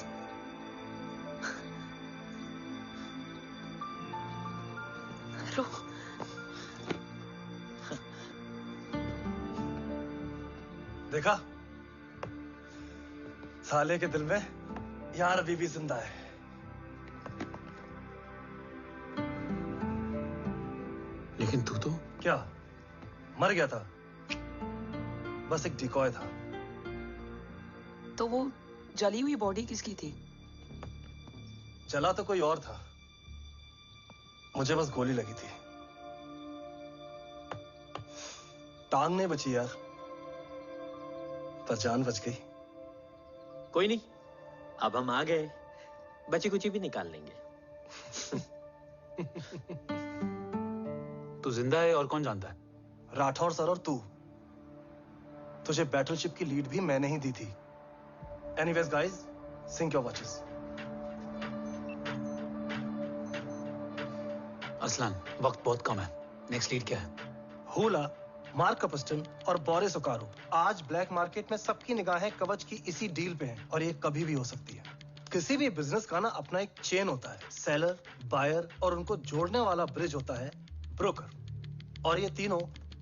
रो। देखा? साले के दिल में यार बीबी जिंदा है। लेकिन तू तो क्या मर गया था? बस एक डिकॉय था। तो वो जली हुई बॉडी किसकी थी? जला तो कोई और था, मुझे बस गोली लगी थी। टांग नहीं बची यार, पर जान बच गई। कोई नहीं, अब हम आ गए, बची कुची भी निकाल लेंगे। तू जिंदा है और कौन जानता है? राठौर सर और तू। तुझे बैटलशिप की लीड भी मैंने ही दी थी। Anyways guys, sync your watches. Arsalan, वक्त बहुत कम है। नेक्स्ट लीड क्या है? हुला, मार्क कपस्टन और बोरिस ओकारो। आज ब्लैक मार्केट में सबकी निगाहें कवच की इसी डील पे हैं और ये कभी भी हो सकती है। किसी भी बिजनेस का ना अपना एक चेन होता है, सेलर, बायर और उनको जोड़ने वाला ब्रिज होता है ब्रोकर। और ये तीनों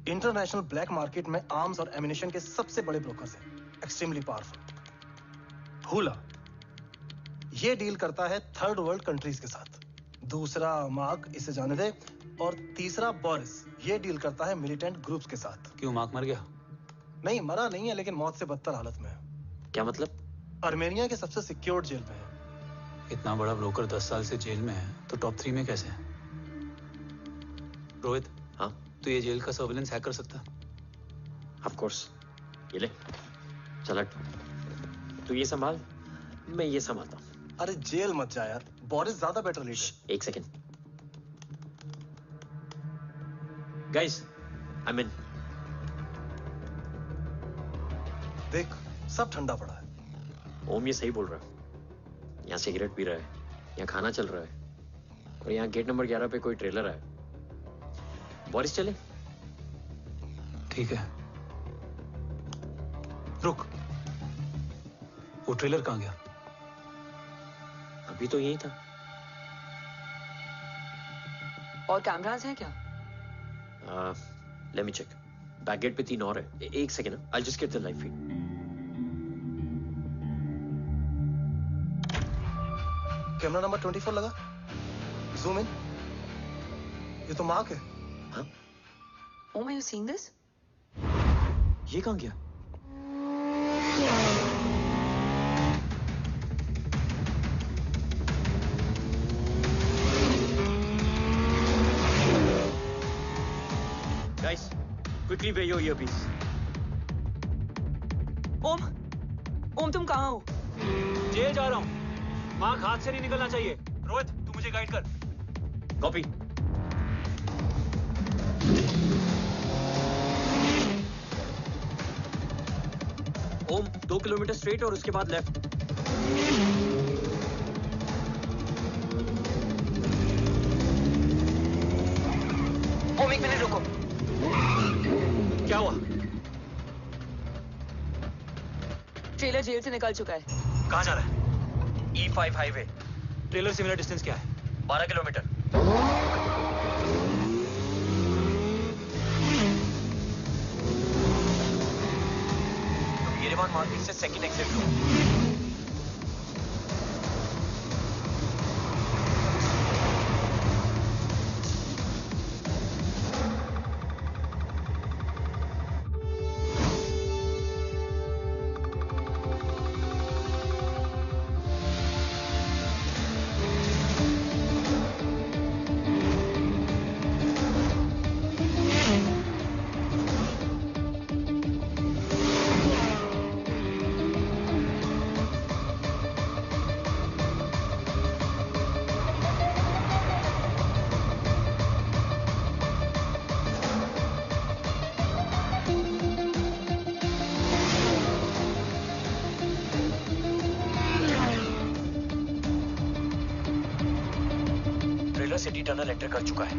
इंटरनेशनल ब्लैक मार्केट में आर्म्स और एमिनेशन के सबसे बड़े ब्रोकर्स हैं, एक्सट्रीमली पावरफुल। हुला ये डील करता है थर्ड वर्ल्ड कंट्रीज के साथ। दूसरा मार्क, इसे जाने दे। और तीसरा बोरिस, ये डील करता है मिलिटेंट ग्रुप्स के साथ। क्यों, मार्क मर गया? नहीं, मरा नहीं है, लेकिन मौत से बदतर हालत में है। क्या मतलब? आर्मेनिया के सबसे सिक्योर्ड जेल में है। इतना बड़ा ब्रोकर 10 साल से जेल में है, तो टॉप 3 में कैसे है? रोहित, हाँ? तो ये जेल का सर्विलेंस हैक कर सकता है? Of course. ये ले, चल हट। तू ये संभाल, मैं ये संभालता हूँ। अरे जेल मत जा यार, बोरिस ज्यादा बेटर लीडर। एक सेकेंड। Guys, I mean. देख, सब ठंडा पड़ा है। ओम ये सही बोल रहा है। यहाँ सिगरेट पी रहा है, यहाँ खाना चल रहा है, और यहाँ गेट नंबर 11 पे कोई ट्रेलर है। बोरिस चले? ठीक है। रुक, वो ट्रेलर कहाँ गया? अभी तो यही था। और कैमरास हैं क्या? Let me check. Back gate पे 3 और है। एक second, I just get the live feed. Camera number 24 लगा। Zoom in. ये तो मार्क है। हाँ? Oh, are you seeing this? ये कहाँ गया? Guys, quickly wear your earpiece. ओम तुम कहाँ हो? जेल जा रहा हूँ। मार्क हाथ से नहीं निकलना चाहिए। रोहित, तू मुझे गाइड कर। कॉपी। ओम 2 किलोमीटर स्ट्रेट और उसके बाद लेफ्ट। ओम 1 मिनट रुको। क्या हुआ? ट्रेलर जेल से निकल चुका है। कहाँ जा रहा है? E5 highway. ट्रेलर से मेरा डिस्टेंस क्या है? 12 किलोमीटर। येरेवान मार्केट से सेकंड एग्जिट लो। सिटी टनल एंटर कर चुका है।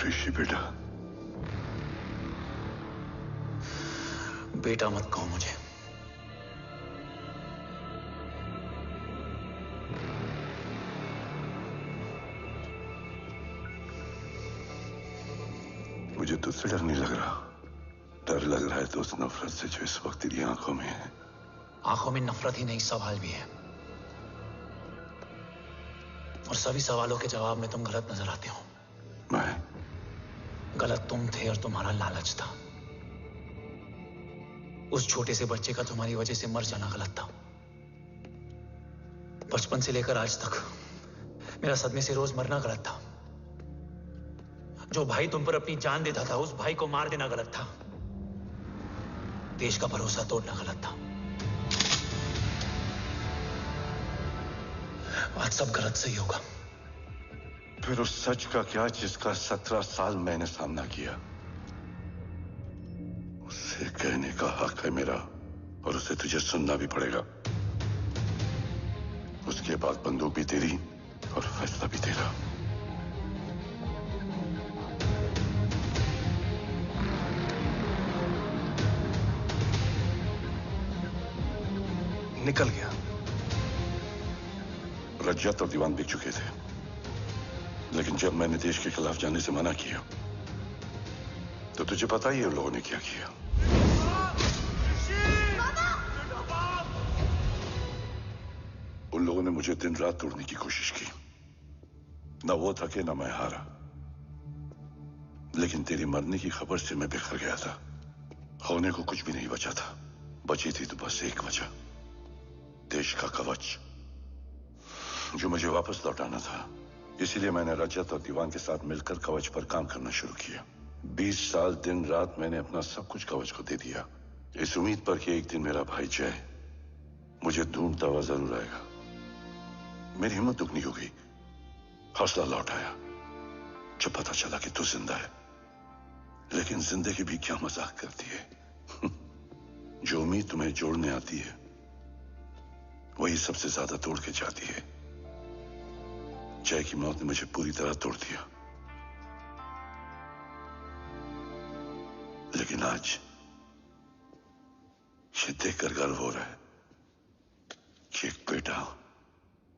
ऋषि बेटा। बेटा मत कहो मुझे। मुझे तुझसे डर नहीं लग रहा। डर लग रहा है तो उस नफरत से जो इस वक्त तेरी आंखों में है। आंखों में नफरत ही नहीं, सवाल भी है, और सभी सवालों के जवाब में तुम गलत नजर आते हो। मैं गलत तुम थे और तुम्हारा लालच था। उस छोटे से बच्चे का तुम्हारी वजह से मर जाना गलत था। बचपन से लेकर आज तक मेरा सदमे से रोज मरना गलत था। जो भाई तुम पर अपनी जान देता था, उस भाई को मार देना गलत था। देश का भरोसा तोड़ना गलत था। आज सब गलत सही होगा। फिर उस सच का क्या जिसका 17 साल मैंने सामना किया? उसे कहने का हक है मेरा, और उसे तुझे सुनना भी पड़ेगा। उसके बाद बंदूक भी तेरी और फैसला भी तेरा। निकल गया। रज्जत और दीवान बिक चुके थे, लेकिन जब मैंने देश के खिलाफ जाने से मना किया तो तुझे पता ही है उन लोगों ने क्या किया। उन लोगों ने मुझे दिन रात तोड़ने की कोशिश की। ना वो थके ना मैं हारा, लेकिन तेरी मरने की खबर से मैं बिखर गया था। होने को कुछ भी नहीं बचा था। बची थी तो बस एक वजह, देश का कवच, जो मुझे वापस लौटाना था। इसीलिए मैंने रजत और दीवान के साथ मिलकर कवच पर काम करना शुरू किया। 20 साल दिन रात मैंने अपना सब कुछ कवच को दे दिया, इस उम्मीद पर कि एक दिन मेरा भाई जय मुझे ढूंढता हुआ जरूर आएगा। मेरी हिम्मत दुगनी हो गई, हौसला लौट आया जब पता चला कि तू जिंदा है। लेकिन जिंदगी भी क्या मजाक करती है। जो उम्मीद तुम्हें जोड़ने आती है वही सबसे ज्यादा तोड़ के जाती है। जय की मौत ने मुझे पूरी तरह तोड़ दिया, लेकिन आज ये देखकर गर्व हो रहा है कि एक बेटा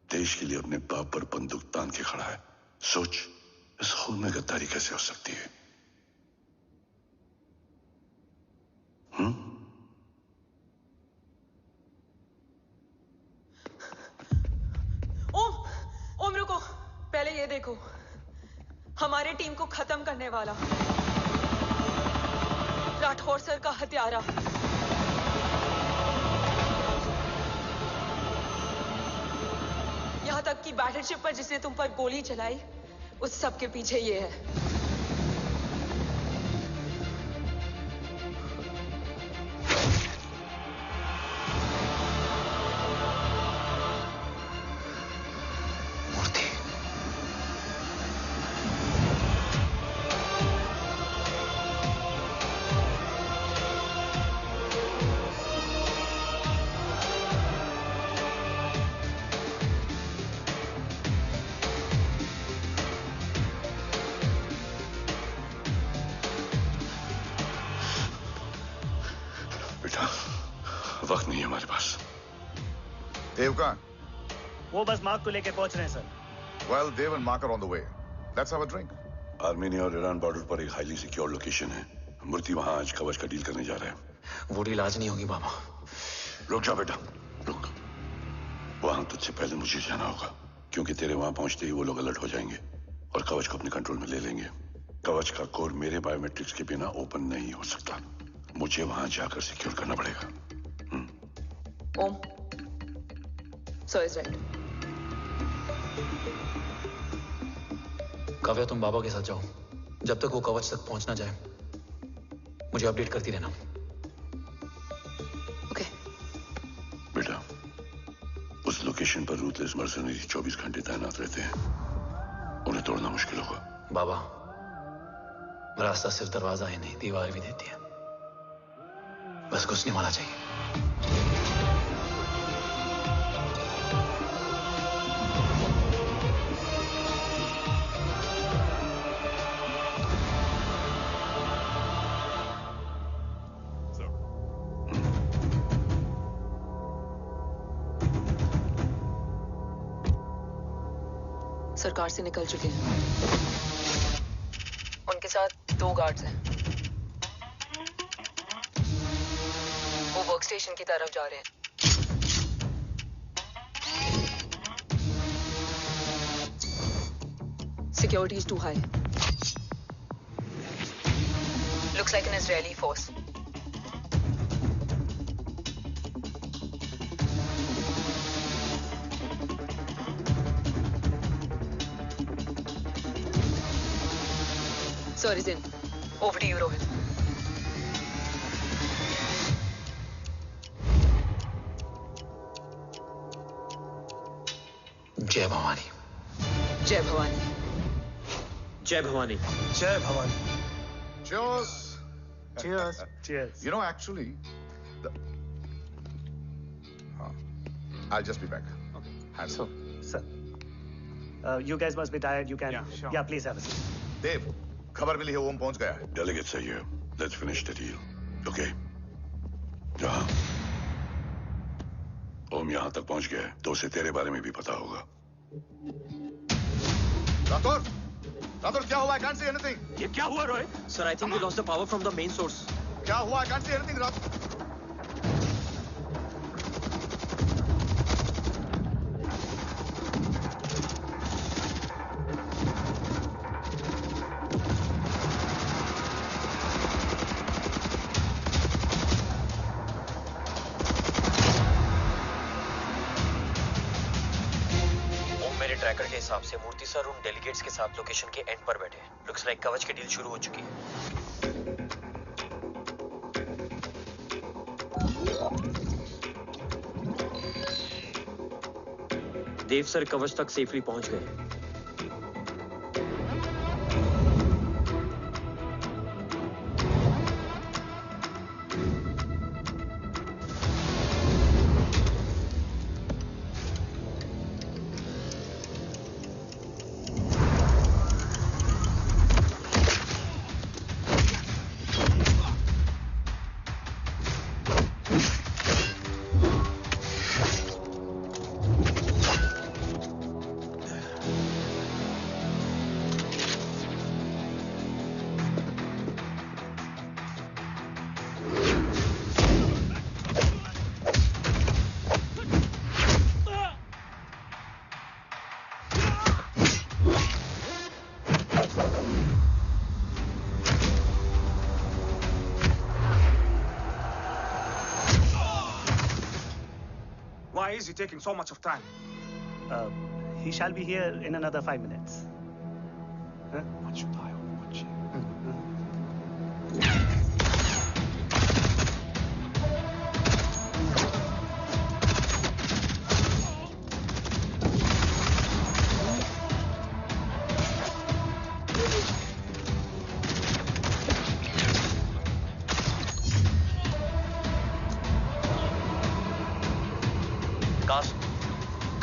देश के लिए अपने बाप पर बंदूक तान के खड़ा है। सोच, इस खून में गद्दारी कैसे हो सकती है? ओम रुको, पहले ये देखो, हमारे टीम को खत्म करने वाला राठौर सर का हत्यारा। यहां तक कि बैटलशिप पर जिसने तुम पर गोली चलाई, उस सब के पीछे ये है। वक्त नहीं है हमारे पास। देव कहाँ? वो बस मार्क को लेके पहुंच रहे हैं sir. Well, Dev and Mark are on the way. Let's have a drink. Armenia और ईरान बॉर्डर पर एक हाईली सिक्योर लोकेशन है। मूर्ति वहां आज कवच का डील करने जा रहे हैं। वो डील आज नहीं होगी बाबा। रुक जा बेटा, रुक। वहां तुझसे पहले मुझे जाना होगा, क्योंकि तेरे वहां पहुंचते ही वो लोग अलर्ट हो जाएंगे और कवच को अपने कंट्रोल में ले लेंगे। कवच का कोड मेरे बायोमेट्रिक्स के बिना ओपन नहीं हो सकता। मुझे वहां जाकर सिक्योर करना पड़ेगा। ओम, सो इज राइट। काव्या, तुम बाबा के साथ जाओ। जब तक वो कवच तक पहुंच ना जाए मुझे अपडेट करती रहना। ओके। बेटा, उस लोकेशन पर रूथलेस मर्सनरी 24 घंटे तैनात रहते हैं। उन्हें तोड़ना मुश्किल होगा। बाबा, रास्ता सिर्फ दरवाजा ही नहीं, दीवार भी देती है। बस घुसने वाला चाहिए। सरकार से निकल चुके हैं। उनके साथ 2 गार्ड्स हैं। वो वर्क स्टेशन की तरफ जा रहे हैं। Security is too high. Looks like an Israeli force. Sir is in. Over to you, Rohit. जय भवानी। जय भवानी। जय भवानी। जय Bhavani. Cheers. Cheers. Cheers. You know, actually, I'll just be back. Okay. So, sir, you guys must be tired. You can. Yeah, sure. Yeah, please have a seat. देव, खबर मिली है ओम पहुंच गया है। Delegate सही है। Let's finish the deal. Okay. जहाँ ओम यहाँ तक पहुंच गया है, तो उसे तेरे बारे में भी पता होगा। राठौर, राठौर क्या हुआ? I can't see anything. ये क्या हुआ Rohit? Sir, I think we lost the power from the main source. क्या हुआ? I can't see anything, Rathore. Tracker के हिसाब से मूर्ति सर उन डेलीगेट्स के साथ लोकेशन के एंड पर बैठे। लुक्स लाइक कवच की डील शुरू हो चुकी है। देव सर कवच तक सेफली पहुंच गए। Why is he taking so much of time? He shall be here in another 5 minutes. Huh? What should I watch?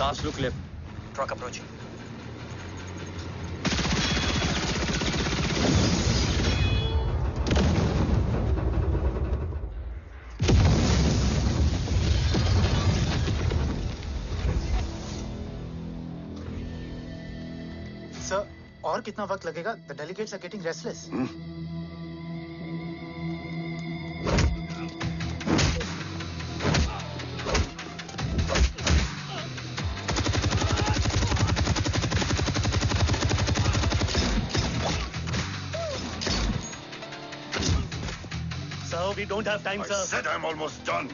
Cast look left. Truck approaching. Sir, और कितना वक्त लगेगा? The delegates are getting restless. We don't have time, sir. I said I'm almost done.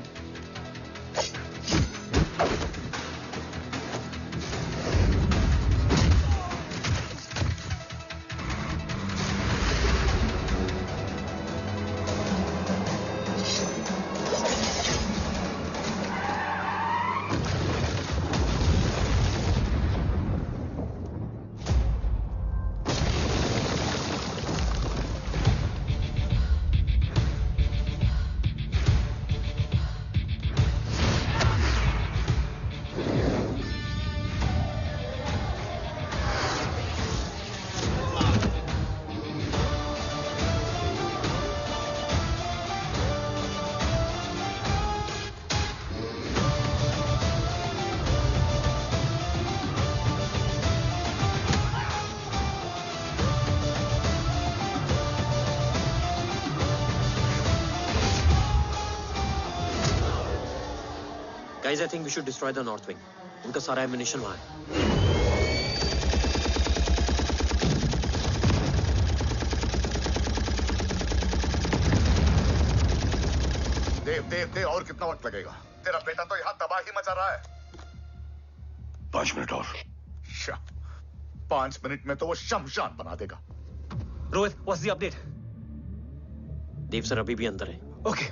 Guys, I think we should destroy the north wing. उनका सारा ammunition वहाँ है। देव और कितना वक्त लगेगा? तेरा बेटा तो यहाँ तबाही मचा रहा है। 5 मिनट और। 5 मिनट में तो वो शमशान बना देगा। Rohit, what's the update? Dev sir अभी भी अंदर है। Okay.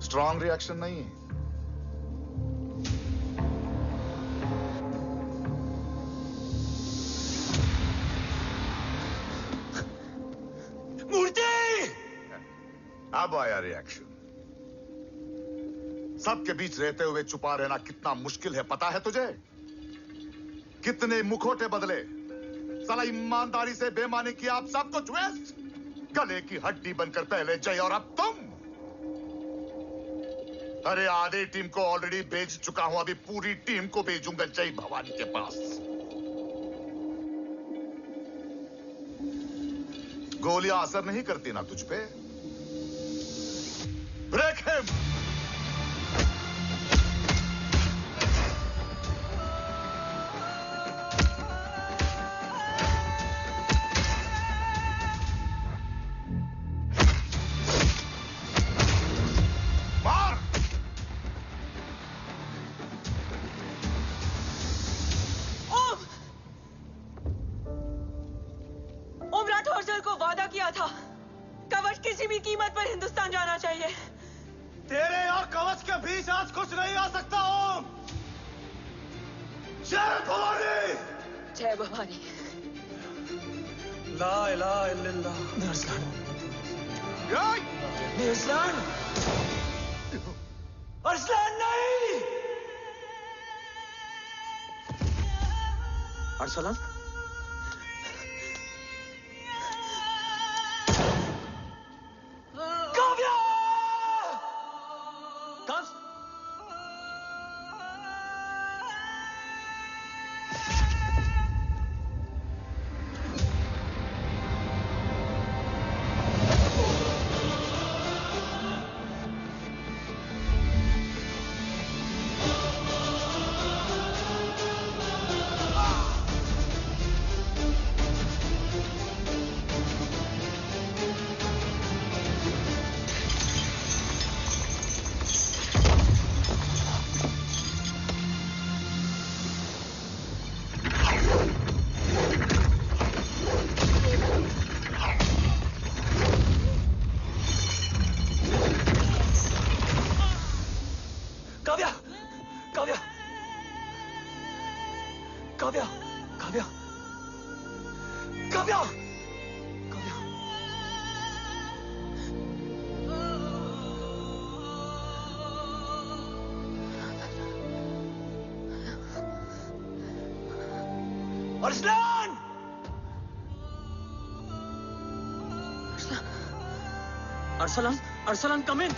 स्ट्रॉन्ग रिएक्शन नहीं है। मूर्ति! अब आया रिएक्शन। सबके बीच रहते हुए छुपा रहना कितना मुश्किल है पता है तुझे? कितने मुखौटे बदले, साला ईमानदारी से बेमानी किया, आप सब कुछ वेस्ट। गले की हड्डी बनकर पहले जय और अब तुम। अरे आधे टीम को ऑलरेडी भेज चुका हूं, अभी पूरी टीम को भेजूंगा जय भवानी के पास। गोलियां असर नहीं करती ना तुझ पे? Break him! तेरे और कवच के बीच आज कुछ नहीं आ सकता। ओम, जय भवानी! जय भवानी। ला इलाहा इल्लल्लाह। अरसलान, अरसलान, अरसलान नहीं। Arsalan? Arsalan! Arsalan, Arsalan, come in!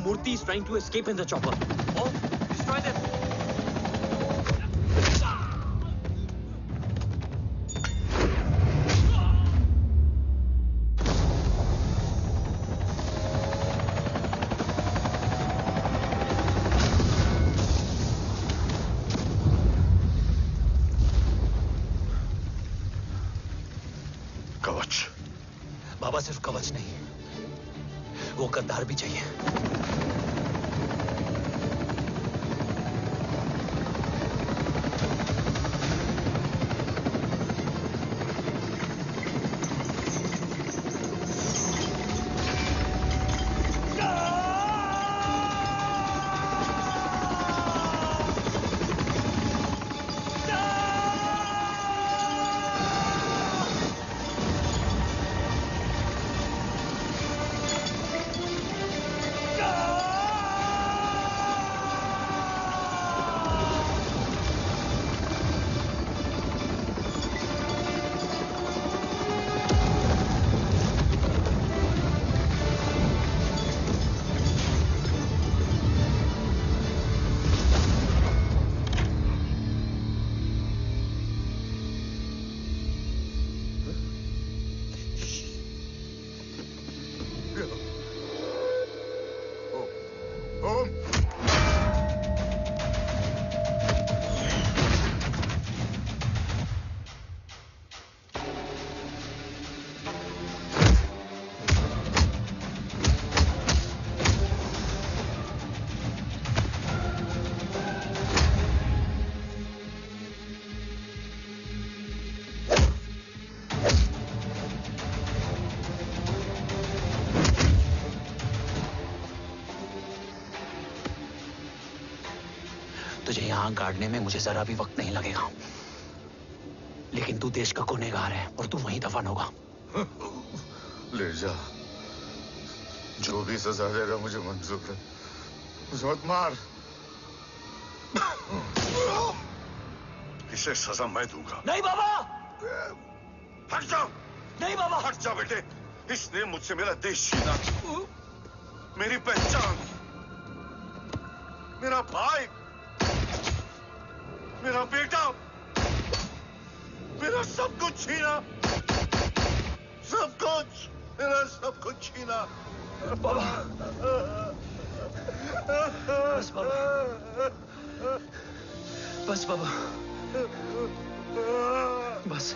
Murthy is trying to escape in the chopper. Oh, destroy them! सिर्फ कवच नहीं, वो गद्दार भी चाहिए। तुझे यहां गाड़ने में मुझे जरा भी वक्त नहीं लगेगा, लेकिन तू देश का गुनहगार है और तू वहीं दफन होगा। ले जा, जो भी सजा देगा मुझे मंजूर है, मुझे मत मार। इसे सजा मैं दूंगा। नहीं बाबा, हट जाओ। नहीं बाबा, हट जा बेटे। इसने मुझसे मेरा देश छीना, मेरी पहचान, मेरा भाई, मेरा बेटा, मेरा सब कुछ छीना, सब कुछ, मेरा सब कुछ छीना। बाबा, बस बाबा, बस बाबा, बस।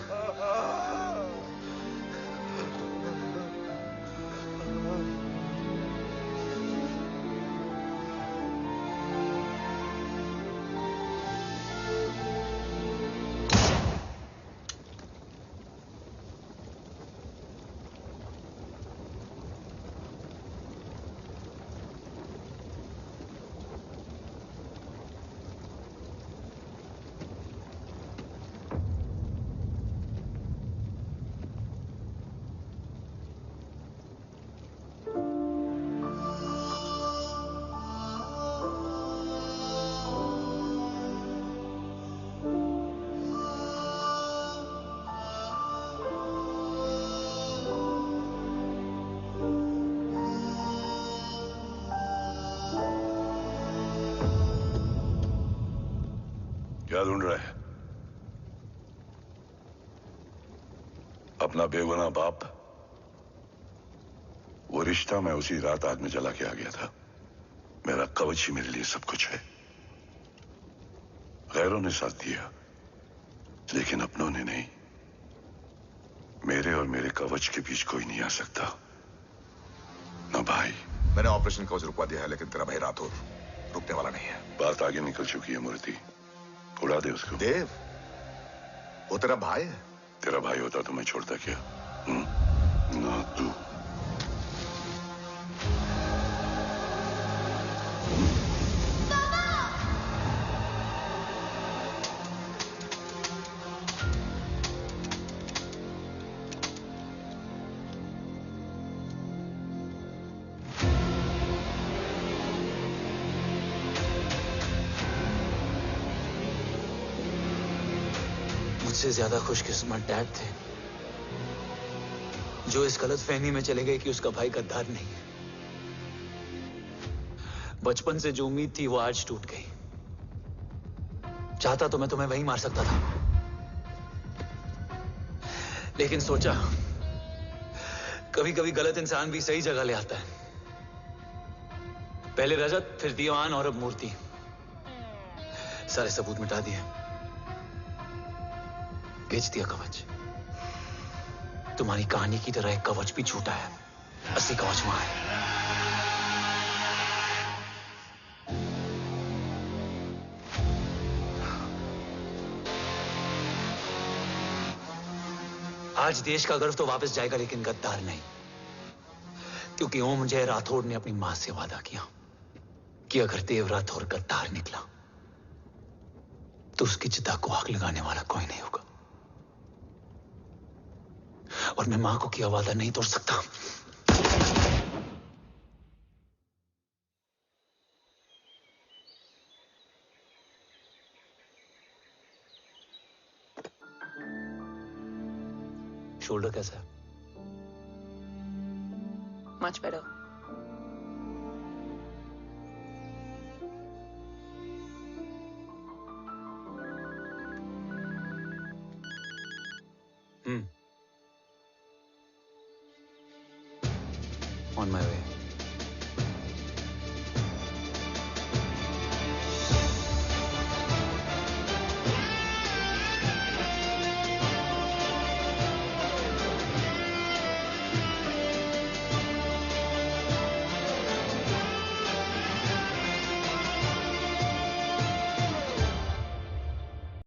क्या ढूंढ रहा है? अपना बेगुनाह बाप। वो रिश्ता मैं उसी रात आग में जला के आ गया था। मेरा कवच ही मेरे लिए सब कुछ है। गैरों ने साथ दिया, लेकिन अपनों ने नहीं। मेरे और मेरे कवच के बीच कोई नहीं आ सकता। ना भाई। मैंने ऑपरेशन कवच रुकवा दिया है, लेकिन तेरा भाई राठौर रुकने वाला नहीं है। बात आगे निकल चुकी है मूर्ति, उड़ा दे उसको। देव, वो तेरा भाई है। तेरा भाई होता तो मैं छोड़ता क्या? ना तू। मुझसे ज्यादा खुशकिस्मत डैड थे, जो इस गलतफहमी में चले गए कि उसका भाई गद्दार नहीं है। बचपन से जो उम्मीद थी वो आज टूट गई। चाहता तो मैं तुम्हें वहीं मार सकता था, लेकिन सोचा कभी कभी गलत इंसान भी सही जगह ले आता है। पहले रजत, फिर दीवान और अब मूर्ति। सारे सबूत मिटा दिए, बेच दिया कवच। तुम्हारी कहानी की तरह एक कवच भी छूटा है। असली कवच वहां है। आज देश का गर्व तो वापस जाएगा, लेकिन गद्दार नहीं, क्योंकि ओम जय राठौड़ ने अपनी मां से वादा किया कि अगर देव राठौड़ गद्दार निकला तो उसकी चिता को आग लगाने वाला कोई नहीं होगा। और मैं मां को किया वादा नहीं तोड़ सकता। शोल्डर कैसा है? Much better. On my way.